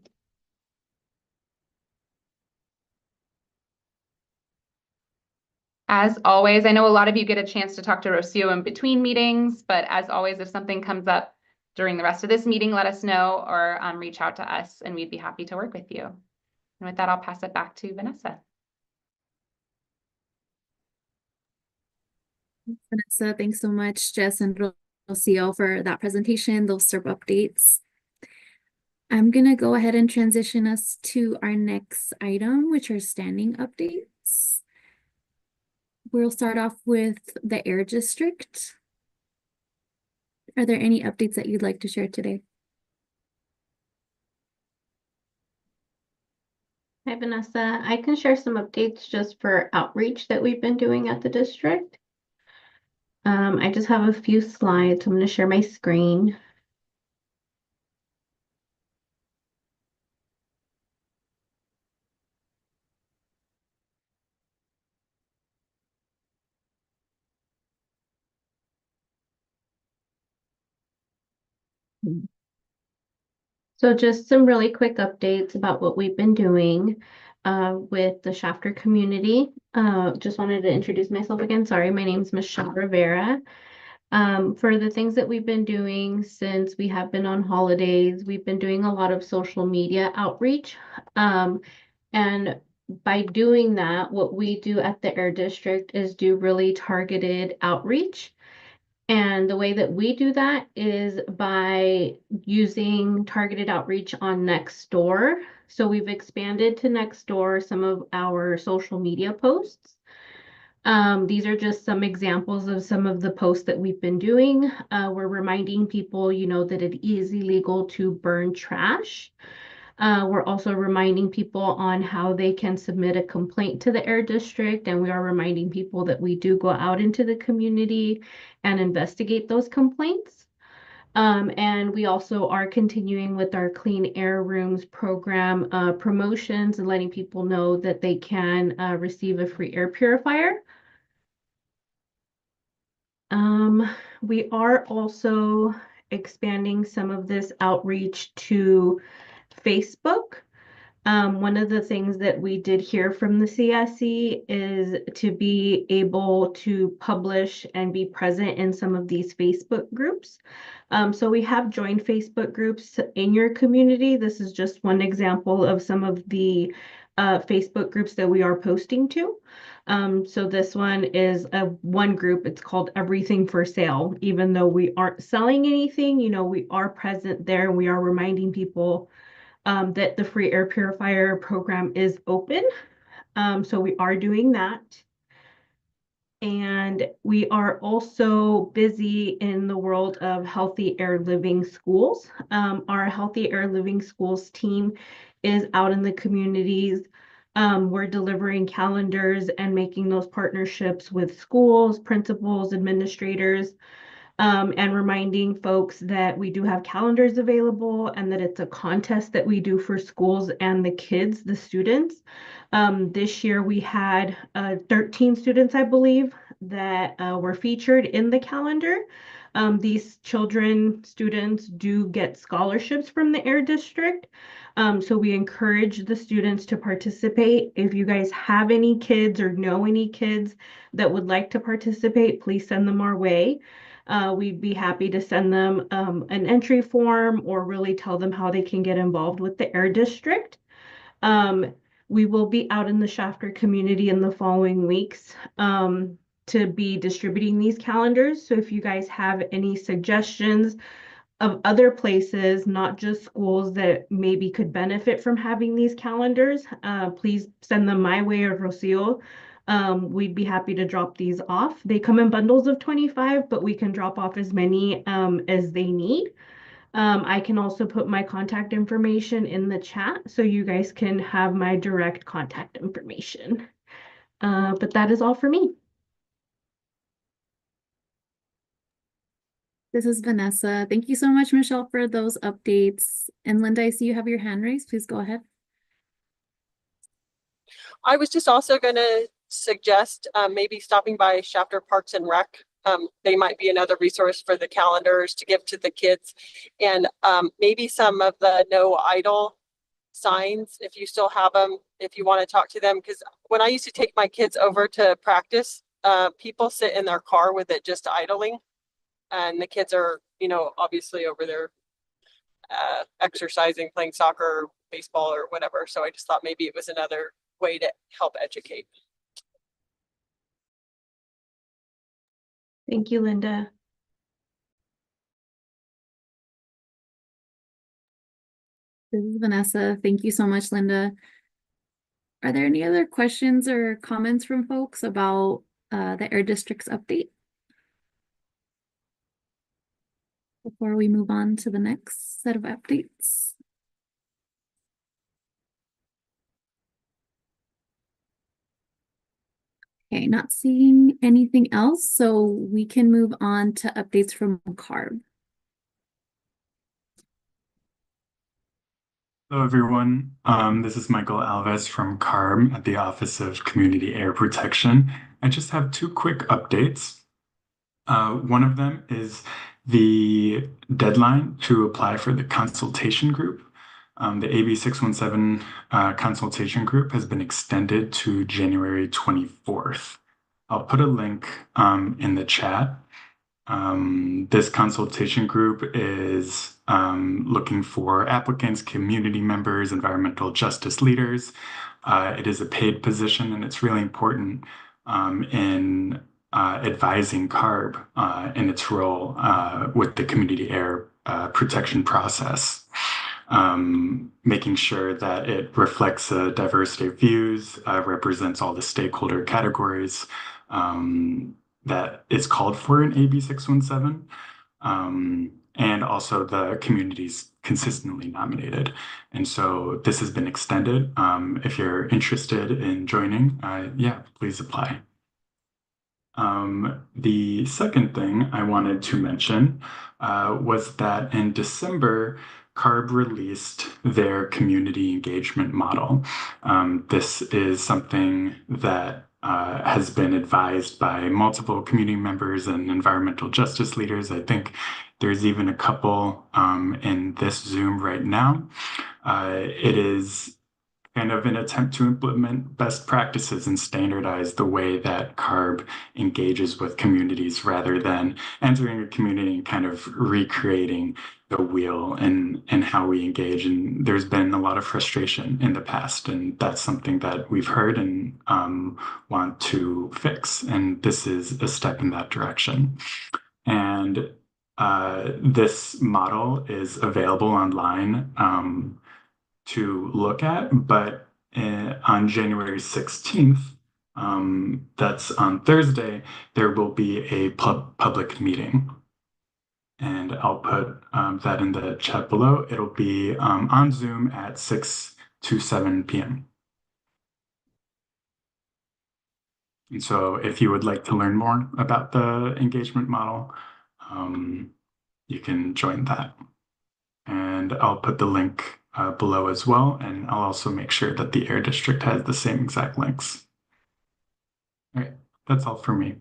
As always, I know a lot of you get a chance to talk to Rocio in between meetings, but as always, if something comes up during the rest of this meeting, let us know or reach out to us and we'd be happy to work with you. And with that, I'll pass it back to Vanessa. Vanessa, thanks so much, Jess and Rocio, for that presentation, those CERP updates. I'm going to go ahead and transition us to our next item, which are standing updates. We'll start off with the Air District. Are there any updates that you'd like to share today? Hi, Vanessa. I can share some updates just for outreach that we've been doing at the district. I just have a few slides. I'm going to share my screen. So just some really quick updates about what we've been doing with the Shafter community. Just wanted to introduce myself again. Sorry, my name is Michelle Rivera. For the things that we've been doing since we have been on holidays, we've been doing a lot of social media outreach. And by doing that, what we do at the Air District is do really targeted outreach. And the way that we do that is by using targeted outreach on Nextdoor. So we've expanded to Nextdoor some of our social media posts. These are just some examples of some of the posts that we've been doing. We're reminding people, that it is illegal to burn trash. We're also reminding people on how they can submit a complaint to the Air District, and we are reminding people that we do go out into the community and investigate those complaints. And we also are continuing with our Clean Air Rooms program promotions and letting people know that they can receive a free air purifier. We are also expanding some of this outreach to Facebook. One of the things that we did hear from the CSC is to be able to publish and be present in some of these Facebook groups. So we have joined Facebook groups in your community. This is just one example of some of the Facebook groups that we are posting to. So this one is one group. It's called Everything for Sale. Even though we aren't selling anything, we are present there and we are reminding people that the free air purifier program is open. So we are doing that. And we are also busy in the world of Healthy Air Living Schools. Our Healthy Air Living Schools team is out in the communities. We're delivering calendars and making those partnerships with schools, principals, administrators, and reminding folks that we do have calendars available and that it's a contest that we do for schools and the kids, the students. This year we had 13 students, I believe, that were featured in the calendar. These students do get scholarships from the Air District. So we encourage the students to participate. If you guys have any kids or know any kids that would like to participate, please send them our way. We'd be happy to send them an entry form or really tell them how they can get involved with the Air District. We will be out in the Shafter community in the following weeks to be distributing these calendars. So if you guys have any suggestions of other places, not just schools that maybe could benefit from having these calendars, please send them my way or Rocio. We'd be happy to drop these off. They come in bundles of 25, but we can drop off as many as they need. I can also put my contact information in the chat so you guys can have my direct contact information. But that is all for me. This is Vanessa. Thank you so much, Michelle, for those updates. And Linda, I see you have your hand raised. Please go ahead. I was just also going to suggest maybe stopping by Shafter Parks and Rec. They might be another resource for the calendars to give to the kids, and maybe some of the no idle signs, if you still have them, if you want to talk to them. Because when I used to take my kids over to practice, people sit in their car with it just idling, and the kids are, obviously over there exercising, playing soccer, baseball, or whatever. So I just thought maybe it was another way to help educate. Thank you, Linda. This is Vanessa. Thank you so much, Linda. Are there any other questions or comments from folks about the Air District's update before we move on to the next set of updates? Okay, not seeing anything else, so we can move on to updates from CARB. Hello, everyone. This is Michael Alves from CARB at the Office of Community Air Protection. I just have two quick updates. One of them is the deadline to apply for the consultation group. The AB617 consultation group has been extended to January 24th. I'll put a link in the chat. This consultation group is looking for applicants, community members, environmental justice leaders. It is a paid position, and it's really important in advising CARB in its role with the community air protection process, making sure that it reflects a diversity of views, represents all the stakeholder categories that is called for in AB 617, and also the communities consistently nominated. And so this has been extended. If you're interested in joining, yeah, please apply. The second thing I wanted to mention was that in December, CARB released their community engagement model. This is something that has been advised by multiple community members and environmental justice leaders. I think there's even a couple in this Zoom right now. It is kind of an attempt to implement best practices and standardize the way that CARB engages with communities rather than entering a community and kind of recreating the wheel and how we engage. And there's been a lot of frustration in the past, and that's something that we've heard and want to fix. And this is a step in that direction. And this model is available online to look at, but on January 16th, that's on Thursday, there will be a public meeting. And I'll put that in the chat below. It'll be on Zoom at 6 to 7 p.m. And so if you would like to learn more about the engagement model, you can join that. And I'll put the link below as well, and I'll also make sure that the Air District has the same exact links. All right, that's all for me.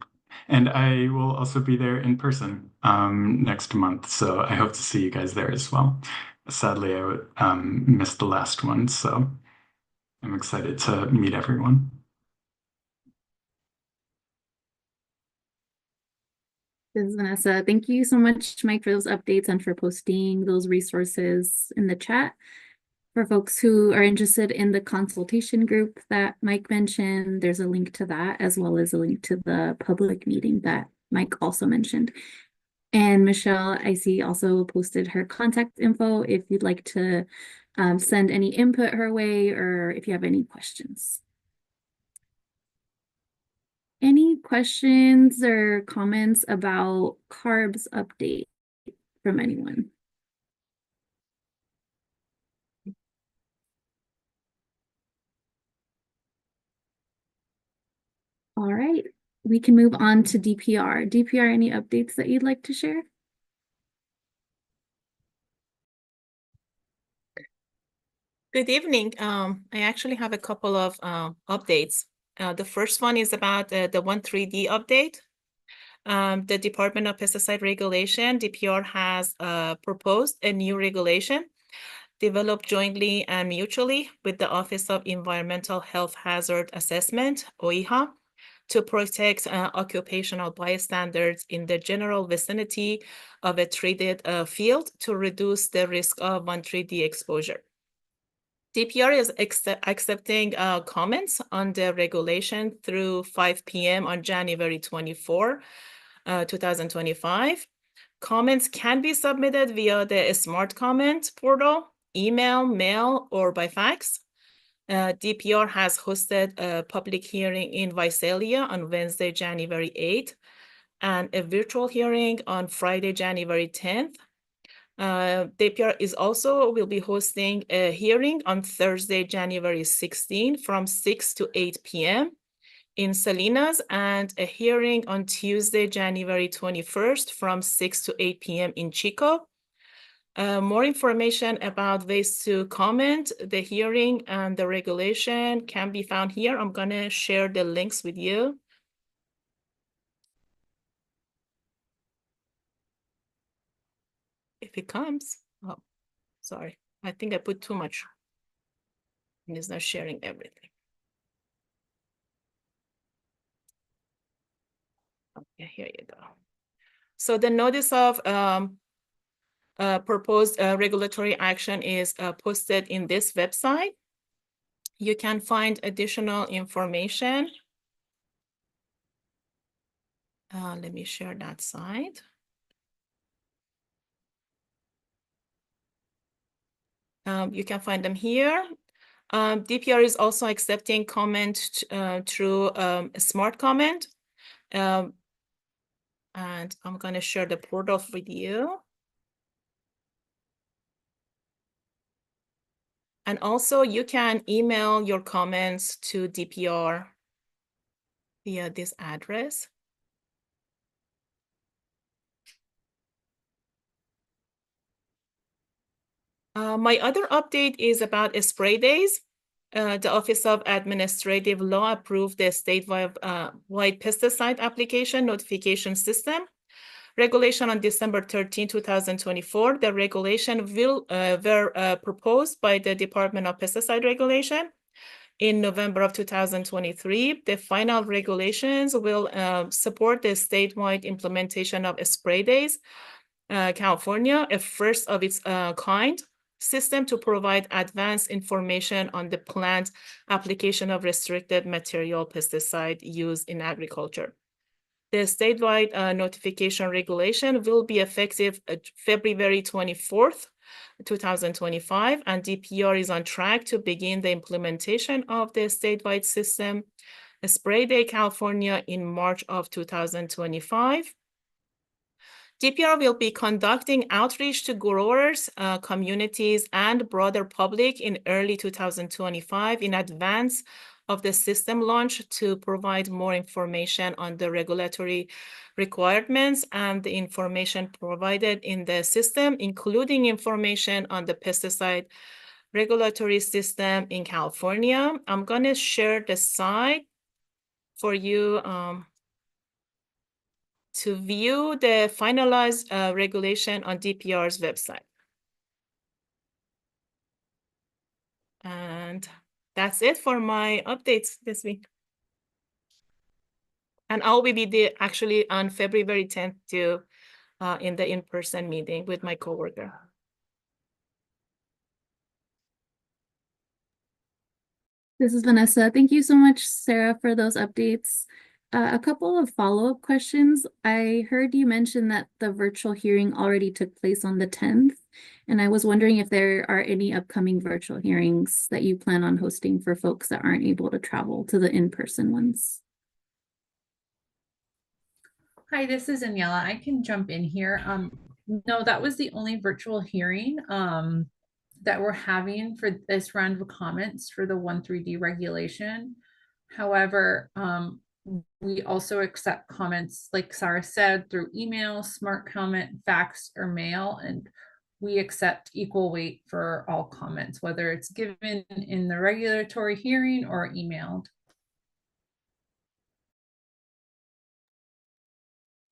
And I will also be there in person next month, so I hope to see you guys there as well. Sadly, I missed the last one, so I'm excited to meet everyone. This is Vanessa. Thank you so much, Mike, for those updates and for posting those resources in the chat. For folks who are interested in the consultation group that Mike mentioned, there's a link to that, as well as a link to the public meeting that Mike also mentioned. And Michelle, I see, also posted her contact info if you'd like to send any input her way or if you have any questions. Any questions or comments about CARB's update from anyone? All right, we can move on to DPR. DPR, any updates that you'd like to share? Good evening. I actually have a couple of updates. The first one is about the 13D update. The Department of Pesticide Regulation, DPR, has proposed a new regulation developed jointly and mutually with the Office of Environmental Health Hazard Assessment, OEHA, to protect occupational bystanders in the general vicinity of a treated field to reduce the risk of 13D exposure. DPR is accepting comments on the regulation through 5 p.m. on January 24, 2025. Comments can be submitted via the Smart Comment portal, email, mail, or by fax. DPR has hosted a public hearing in Visalia on Wednesday, January 8th, and a virtual hearing on Friday, January 10th. DPR will be hosting a hearing on Thursday, January 16th from 6 to 8 p.m. in Salinas, and a hearing on Tuesday, January 21st from 6 to 8 p.m. in Chico. More information about ways to comment, the hearing, and the regulation can be found here. I'm going to share the links with you. If it comes. Oh, sorry. I think I put too much. And it's not sharing everything. Okay, here you go. So the notice of proposed regulatory action is posted in this website. You can find additional information Let me share that site. You can find them here. DPR is also accepting comment through a smart comment. And I'm going to share the portal with you. And also you can email your comments to DPR via this address. My other update is about spray days. The Office of Administrative Law approved the statewide wide pesticide application notification system regulation on December 13, 2024. The regulation were proposed by the Department of Pesticide Regulation in November of 2023. The final regulations will support the statewide implementation of spray days, California, a first of its kind system to provide advanced information on the plant application of restricted material pesticide used in agriculture. The statewide notification regulation will be effective February 24th, 2025, and DPR is on track to begin the implementation of the statewide system, Spray Day California, in March of 2025. DPR will be conducting outreach to growers, communities, and broader public in early 2025 in advance of the system launch to provide more information on the regulatory requirements and the information provided in the system, including information on the pesticide regulatory system in California. I'm going to share the site for you to view the finalized regulation on DPR's website. And that's it for my updates this week. And I'll be there actually on February 10th to in the in-person meeting with my coworker. This is Vanessa. Thank you so much, Sarah, for those updates. A couple of follow-up questions. I heard you mention that the virtual hearing already took place on the 10th, and I was wondering if there are any upcoming virtual hearings that you plan on hosting for folks that aren't able to travel to the in-person ones. Hi, this is Daniela. I can jump in here. No, that was the only virtual hearing that we're having for this round of comments for the 13D regulation. However, we also accept comments, like Sarah said, through email, smart comment, fax, or mail, and we accept equal weight for all comments, whether it's given in the regulatory hearing or emailed.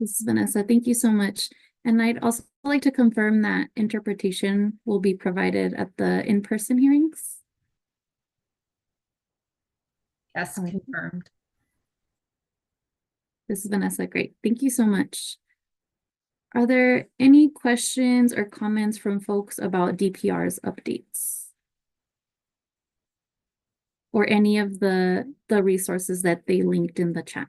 This is Vanessa. Thank you so much. And I'd also like to confirm that interpretation will be provided at the in-person hearings. Yes, confirmed. This is Vanessa. Great. Thank you so much. Are there any questions or comments from folks about DPR's updates? Or any of the resources that they linked in the chat?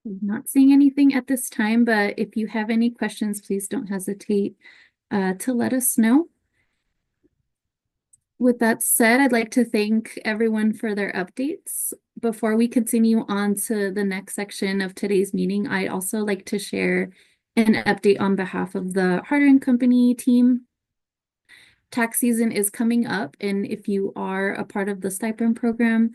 I'm not seeing anything at this time, but if you have any questions, please don't hesitate to let us know. With that said, I'd like to thank everyone for their updates. Before we continue on to the next section of today's meeting, I'd also like to share an update on behalf of the Harder & Company team. Tax season is coming up, and if you are a part of the stipend program,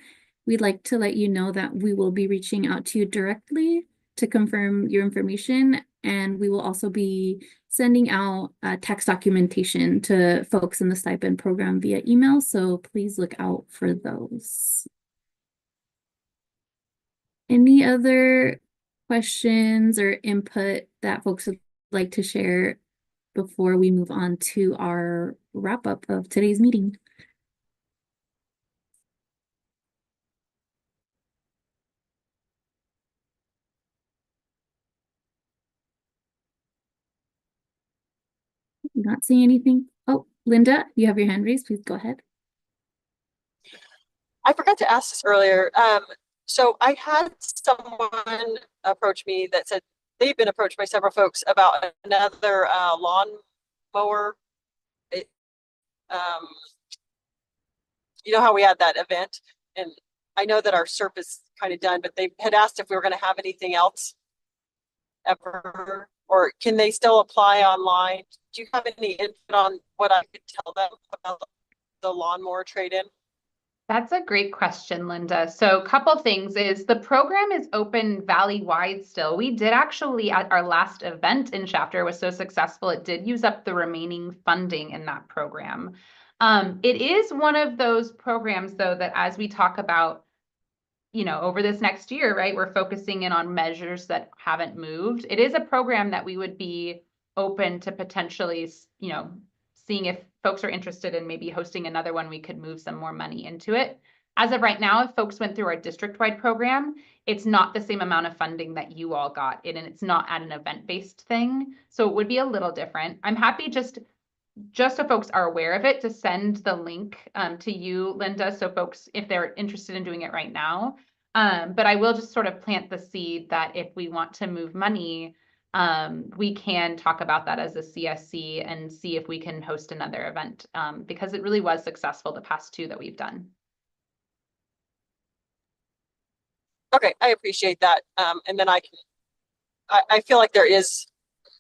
we'd like to let you know that we will be reaching out to you directly to confirm your information, and we will also be sending out tax documentation to folks in the stipend program via email, so please look out for those. Any other questions or input that folks would like to share before we move on to our wrap-up of today's meeting? Not seeing anything. Oh, Linda, you have your hand raised. Please go ahead. I forgot to ask this earlier. So I had someone approach me that said they've been approached by several folks about another lawn mower. You know how we had that event, and I know that our SERP is kind of done, but they had asked if we were going to have anything else ever, or can they still apply online? Do you have any input on what I could tell them about the lawnmower trade-in? That's a great question, Linda. So a couple things is the program is open valley-wide still. We did actually, at our last event in Shafter was so successful, it did use up the remaining funding in that program. It is one of those programs, though, that as we talk about, you know, over this next year, right, we're focusing in on measures that haven't moved. It is a program that we would be open to potentially, you know, seeing if folks are interested in maybe hosting another one, we could move some more money into it. As of right now, if folks went through our district-wide program, it's not the same amount of funding that you all got in, and it's not at an event-based thing. So it would be a little different. I'm happy just so folks are aware of it, to send the link to you, Linda, so folks, if they're interested in doing it right now. But I will just sort of plant the seed that if we want to move money, we can talk about that as a CSC and see if we can host another event, because it really was successful the past two that we've done. Okay, I appreciate that. And then I feel like there is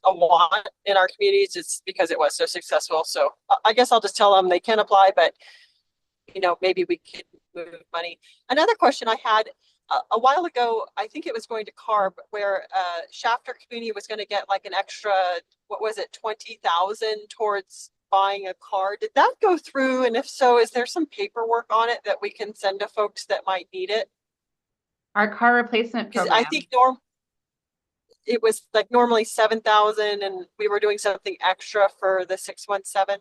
a want in our communities just because it was so successful. So I guess I'll just tell them they can apply, but you know, maybe we could move money. Another question I had a while ago, I think it was going to CARB, where Shafter community was going to get like an extra, what was it, 20,000 towards buying a car. Did that go through? And if so, is there some paperwork on it that we can send to folks that might need it? Our car replacement program. I think it was like normally 7,000 and we were doing something extra for the 617.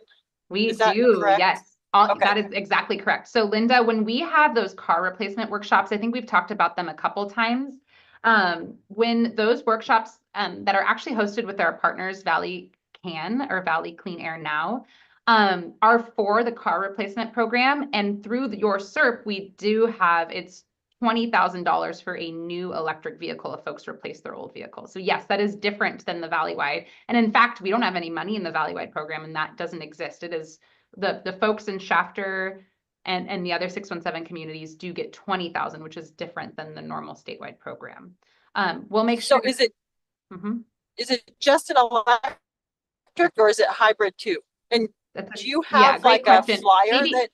We Is that do, correct? yes. Okay. That is exactly correct. So Linda, when we have those car replacement workshops, I think we've talked about them a couple times. When those workshops that are actually hosted with our partners, Valley Clean Air Now, are for the car replacement program. And through your SERP, we do have, it's $20,000 for a new electric vehicle if folks replace their old vehicle. So yes, that is different than the Valley-wide. And in fact, we don't have any money in the Valley-wide program, and that doesn't exist. It is the folks in Shafter and the other 617 communities do get 20,000, which is different than the normal statewide program. We'll make sure. So is it just an electric or is it hybrid too? And do you have like a flyer that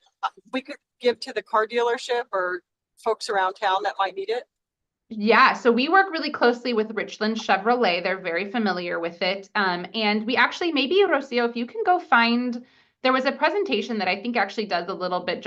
we could give to the car dealership or folks around town that might need it? Yeah, so we work really closely with Richland Chevrolet. They're very familiar with it. And we actually, maybe Rocio, if you can go find, there was a presentation that I think actually does a little bit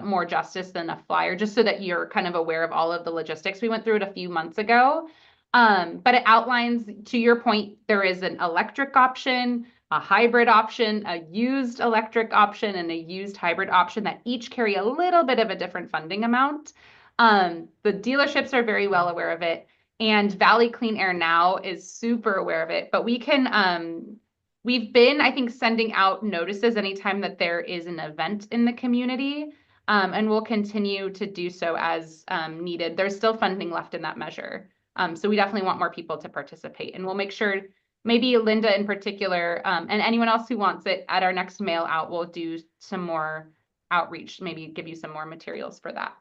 more justice than a flyer, just so that you're kind of aware of all of the logistics. We went through it a few months ago. But it outlines, to your point, there is an electric option, a hybrid option, a used electric option, and a used hybrid option that each carry a little bit of a different funding amount. The dealerships are very well aware of it, and Valley Clean Air Now is super aware of it, but we can, we've been, I think, sending out notices anytime that there is an event in the community, and we'll continue to do so as needed. There's still funding left in that measure. So we definitely want more people to participate, and we'll make sure, maybe Linda in particular, and anyone else who wants it, at our next mail out, we'll do some more outreach, maybe give you some more materials for that.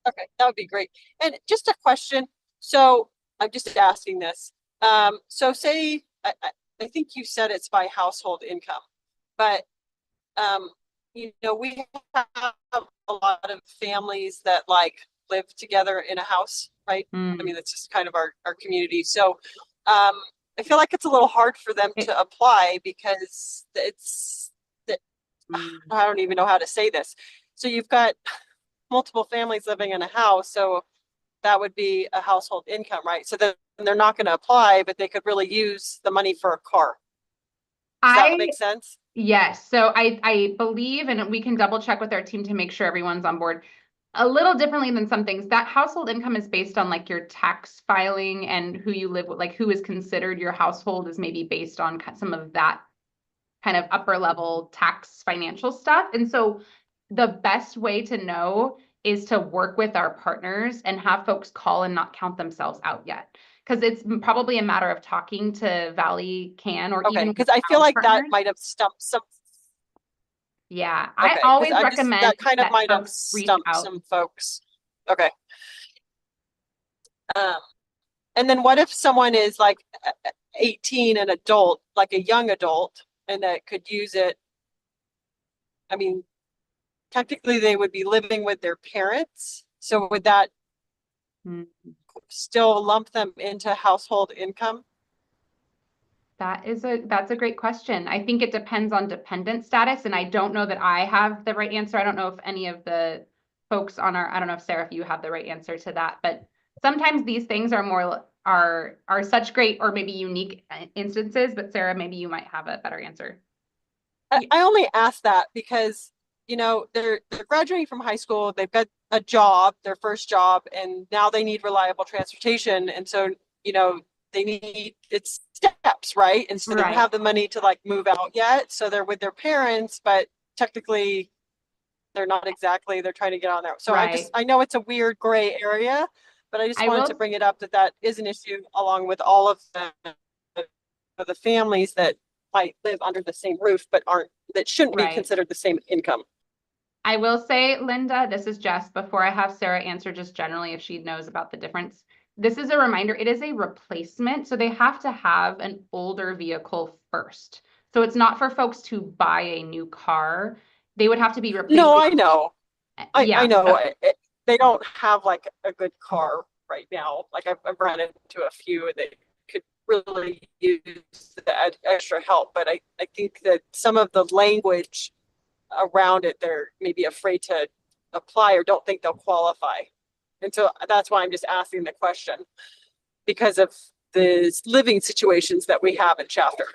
Okay, that would be great. And just a question. So I'm just asking this. So say, I think you said it's by household income, but you know, we have a lot of families that like live together in a house, right? I mean, that's just kind of our community. So I feel like it's a little hard for them to apply because I don't even know how to say this. So you've got multiple families living in a house, so that would be a household income, right? So then they're not going to apply, but they could really use the money for a car. Does that make sense? Yes. So I believe, and we can double check with our team to make sure everyone's on board, a little differently than some things, that household income is based on like your tax filing and who you live with, like who is considered your household is maybe based on some of that kind of upper level tax financial stuff. And so the best way to know is to work with our partners and have folks call and not count themselves out yet. Because it's probably a matter of talking to Valley Can or Okay, even because I feel like that partners. might have stumped some. Yeah, Okay, I 'cause always I'm recommend that kind of that might have folks reach stumped out. some folks. Okay. And then what if someone is like 18, an adult, like a young adult, and that could use it? I mean, technically they would be living with their parents. So would that still lump them into household income? That's a great question. I think it depends on dependent status, and I don't know that I have the right answer. I don't know if any of the folks on I don't know if Sarah, if you have the right answer to that, but sometimes these things are such great or maybe unique instances, but Sarah, maybe you might have a better answer. I only ask that because, you know, they're graduating from high school, they've got a job, their first job, and now they need reliable transportation. And so, you know, they need it's steps, right? And so they don't have the money to like move out yet. So they're with their parents, but technically they're not exactly, they're trying to get on there. So I know it's a weird gray area, but I just wanted to bring it up that is an issue along with all of the families that might live under the same roof, but that shouldn't be considered the same income. I will say, Linda, this is Jess, before I have Sarah answer just generally if she knows about the difference. This is a reminder, it is a replacement. So they have to have an older vehicle first. So it's not for folks to buy a new car. They would have to be replaced. No, I know. Yeah, I know. They don't have like a good car right now. Like I've run into a few that could really use the extra help. But I think that some of the language around it, they're maybe afraid to apply or don't think they'll qualify. And so that's why I'm just asking the question, because of the living situations that we have in chapter.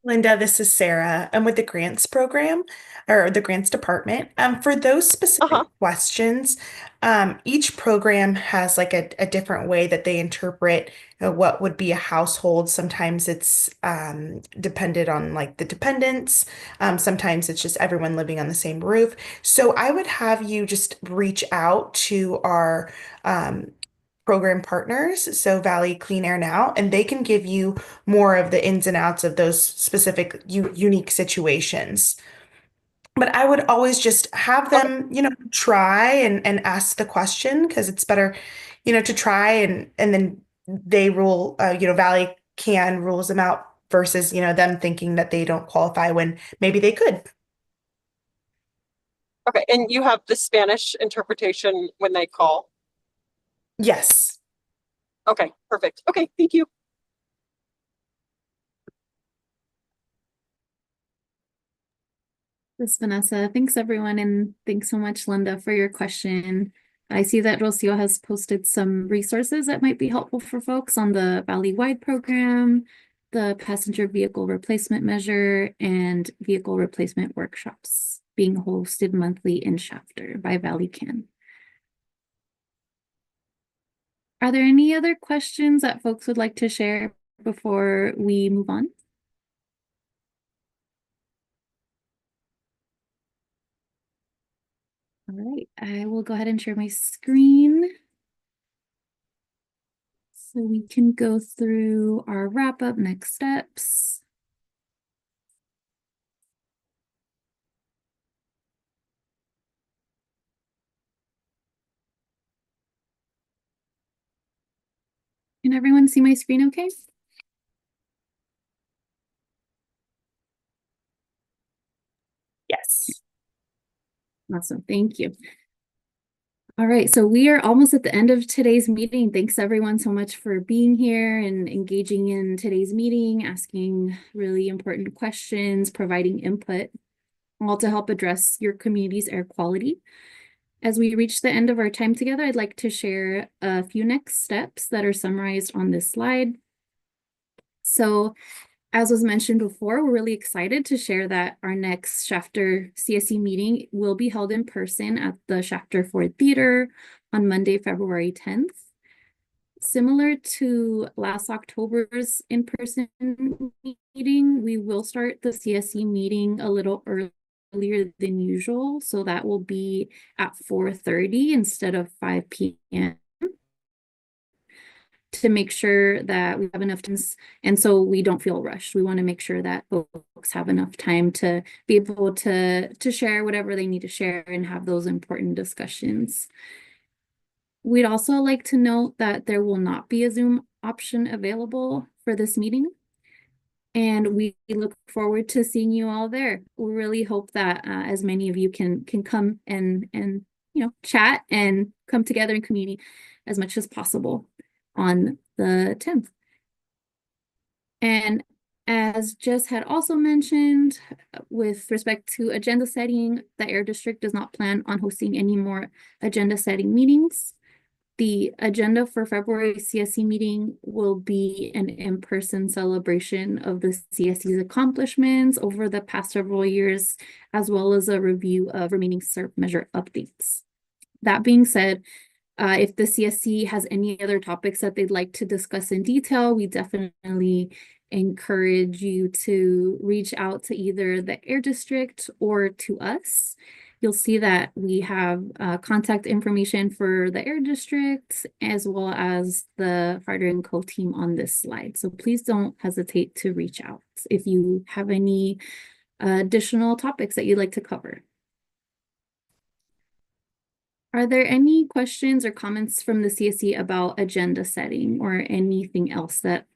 Linda, this is Sarah. I'm with the grants program or the grants department. For those specific questions, each program has like a different way that they interpret what would be a household. Sometimes it's dependent on like the dependents. Sometimes it's just everyone living on the same roof. So I would have you just reach out to our program partners, so Valley Clean Air Now, and they can give you more of the ins and outs of those specific unique situations. But I would always just have them, you know, try and ask the question because it's better, you know, to try and then they rule, you know, Valley Can rules them out versus, you know, them thinking that they don't qualify when maybe they could. Okay, and you have the Spanish interpretation when they call? Yes. Okay, perfect. Okay, thank you. This is Vanessa. Thanks everyone, and thanks so much, Linda, for your question. I see that Rocio has posted some resources that might be helpful for folks on the Valley-wide program, the passenger vehicle replacement measure, and vehicle replacement workshops being hosted monthly in Shafter by Valley Can. Are there any other questions that folks would like to share before we move on? All right, I will go ahead and share my screen so we can go through our wrap-up next steps. Can everyone see my screen okay? Yes. Awesome, thank you. All right, so we are almost at the end of today's meeting. Thanks everyone so much for being here and engaging in today's meeting, asking really important questions, providing input, all to help address your community's air quality. As we reach the end of our time together, I'd like to share a few next steps that are summarized on this slide. So, as was mentioned before, we're really excited to share that our next Shafter CSC meeting will be held in person at the Shafter Ford Theater on Monday, February 10th. Similar to last October's in-person meeting, we will start the CSC meeting a little earlier than usual. So that will be at 4:30 instead of 5 p.m. to make sure that we have enough time, and so we don't feel rushed. We want to make sure that folks have enough time to be able to share whatever they need to share and have those important discussions. We'd also like to note that there will not be a Zoom option available for this meeting, and we look forward to seeing you all there. We really hope that as many of you can come and chat and come together in community as much as possible on the 10th. And as Jess had also mentioned, with respect to agenda setting, the Air District does not plan on hosting any more agenda setting meetings. The agenda for February CSC meeting will be an in-person celebration of the CSC's accomplishments over the past several years, as well as a review of remaining SERP measure updates. That being said, if the CSC has any other topics that they'd like to discuss in detail, we definitely encourage you to reach out to either the Air District or to us. You'll see that we have contact information for the Air District as well as the Harder & Co team on this slide. So please don't hesitate to reach out if you have any additional topics that you'd like to cover. Are there any questions or comments from the CSC about agenda setting or anything else that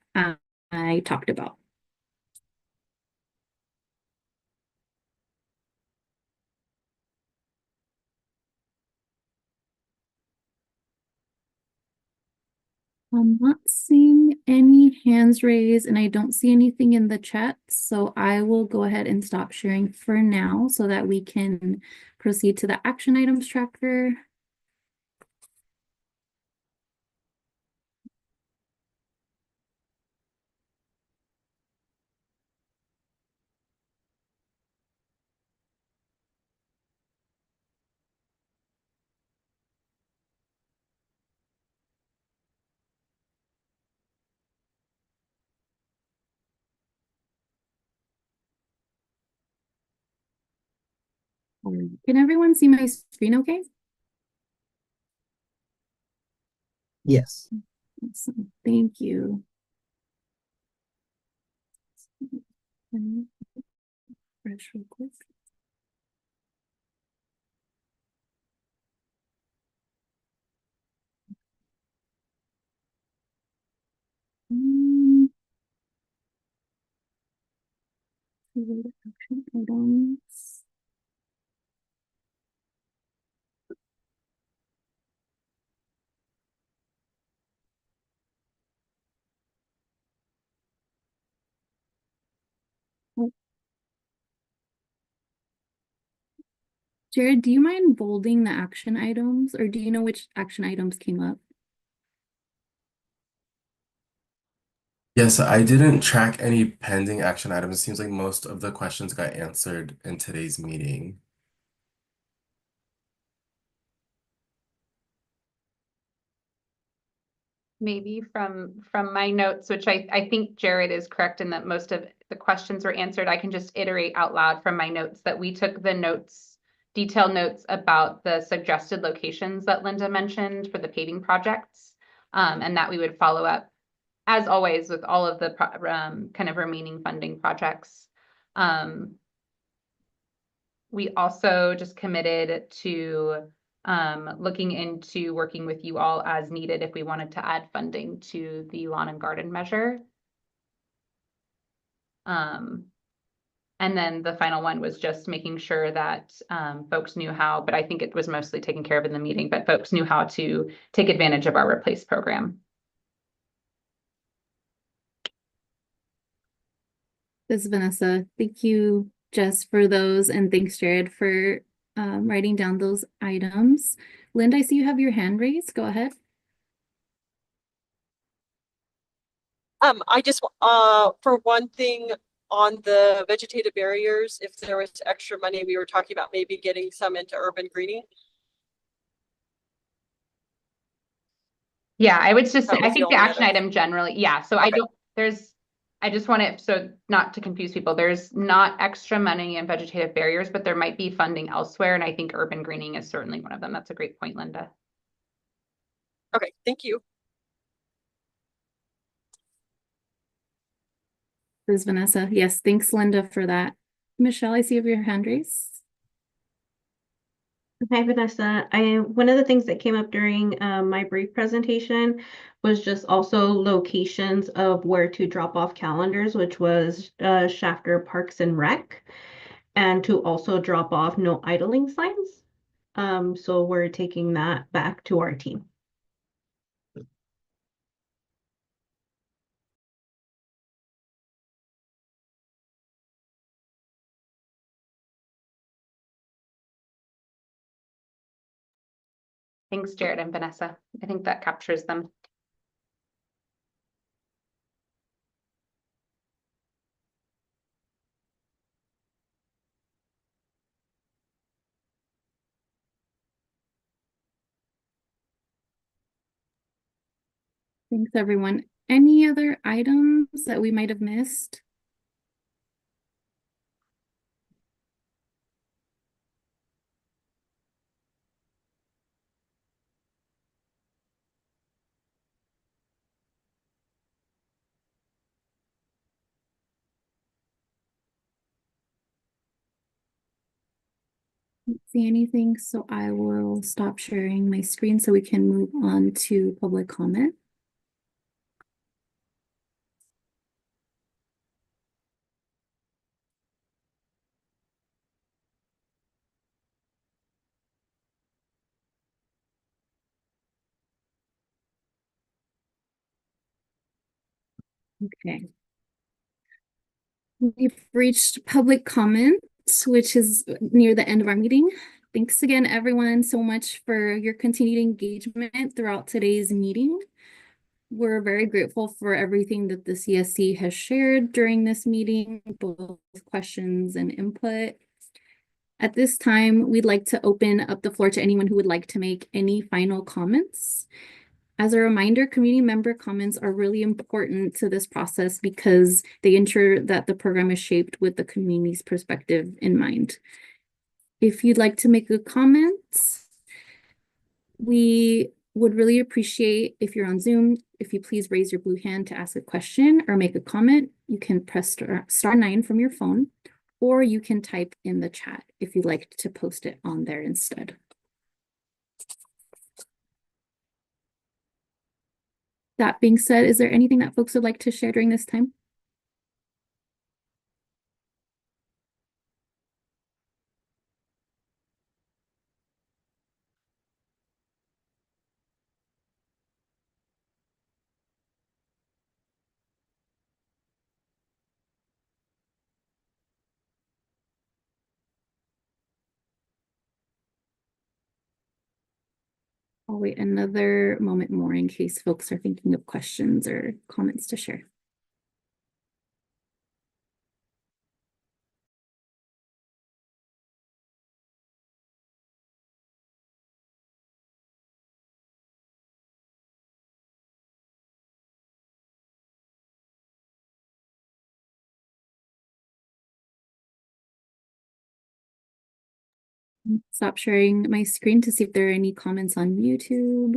I talked about? I'm not seeing any hands raised and I don't see anything in the chat, so I will go ahead and stop sharing for now so that we can proceed to the action items tracker. Can everyone see my screen okay? Yes. Awesome. Thank you. Refresh real quick. Action items. Jared, do you mind bolding the action items, or do you know which action items came up? Yes, I didn't track any pending action items. It seems like most of the questions got answered in today's meeting. Maybe from my notes, which I think Jared is correct in that most of the questions were answered. I can just iterate out loud from my notes that we took the notes, detailed notes about the suggested locations that Linda mentioned for the paving projects, and that we would follow up, as always, with all of the kind of remaining funding projects. We also just committed to looking into working with you all as needed if we wanted to add funding to the lawn and garden measure. And then the final one was just making sure that folks knew how, but I think it was mostly taken care of in the meeting, but folks knew how to take advantage of our Replace program. This is Vanessa. Thank you, Jess, for those, and thanks, Jared, for writing down those items. Linda, I see you have your hand raised. Go ahead. I just for one thing, on the vegetative barriers, if there was extra money, we were talking about maybe getting some into urban greening. Yeah, I would just say, That I was the think the only action other. item generally, yeah, so I Okay. don't, there's I just want to, so not to confuse people, there's not extra money in vegetative barriers, but there might be funding elsewhere. And I think urban greening is certainly one of them. That's a great point, Linda. Okay, thank you. This is Vanessa. Yes, thanks, Linda, for that. Michelle, I see you have your hand raised. Hi, Vanessa. One of the things that came up during my brief presentation was just also locations of where to drop off calendars, which was Shafter Parks and Rec, and to also drop off no idling signs. So we're taking that back to our team. Thanks, Jared and Vanessa. I think that captures them. Thanks, everyone. Any other items that we might have missed? Don't see anything, so I will stop sharing my screen so we can move on to public comment. Okay. We've reached public comment, which is near the end of our meeting. Thanks again, everyone, so much for your continued engagement throughout today's meeting. We're very grateful for everything that the CSC has shared during this meeting, both questions and input. At this time, we'd like to open up the floor to anyone who would like to make any final comments. As a reminder, community member comments are really important to this process because they ensure that the program is shaped with the community's perspective in mind. If you'd like to make a comment, we would really appreciate if you're on Zoom, if you please raise your blue hand to ask a question or make a comment. You can press star 9 from your phone, or you can type in the chat if you'd like to post it on there instead. That being said, is there anything that folks would like to share during this time? I'll wait another moment more in case folks are thinking of questions or comments to share. Stop sharing my screen to see if there are any comments on YouTube.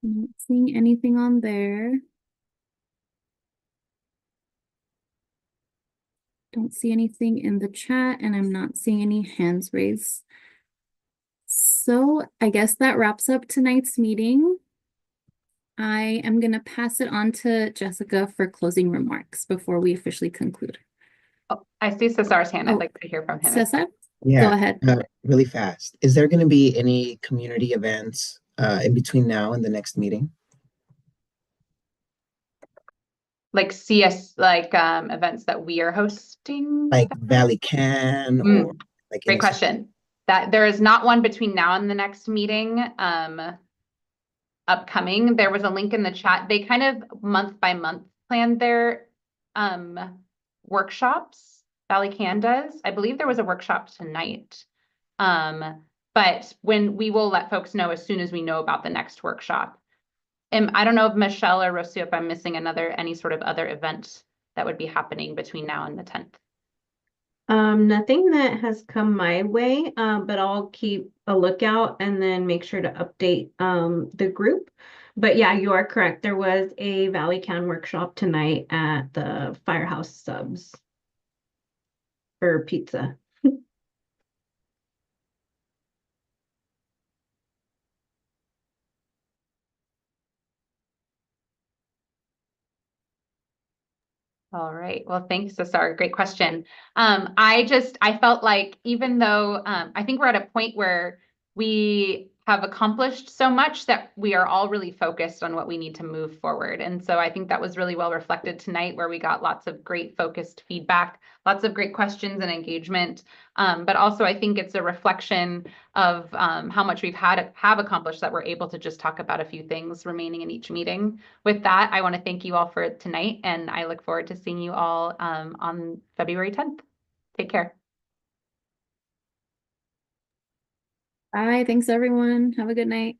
Not seeing anything on there. Don't see anything in the chat, and I'm not seeing any hands raised. So I guess that wraps up tonight's meeting. I am going to pass it on to Jessica for closing remarks before we officially conclude. Oh, I see Cesar's hand. I'd like to hear from him. Cesar? Yeah, Go ahead. Really fast. Is there going to be any community events in between now and the next meeting? Like events that we are hosting? Like Valley Can or like Great question. That there is not one between now and the next meeting. Upcoming. There was a link in the chat. They kind of month by month planned their workshops. Valley Can does. I believe there was a workshop tonight. But when we will let folks know as soon as we know about the next workshop. And I don't know if Michelle or Rocio, if I'm missing any sort of other event that would be happening between now and the 10th. Nothing that has come my way, but I'll keep a lookout and then make sure to update the group. But yeah, you are correct. There was a Valley Can workshop tonight at the Firehouse Subs for pizza. All right. Well, thanks, Cesar. Great question. I felt like even though I think we're at a point where we have accomplished so much that we are all really focused on what we need to move forward. And so I think that was really well reflected tonight, where we got lots of great focused feedback, lots of great questions and engagement. But also I think it's a reflection of how much we've have accomplished, that we're able to just talk about a few things remaining in each meeting. With that, I want to thank you all for tonight, and I look forward to seeing you all on February 10th. Take care. Bye. Thanks, everyone. Have a good night.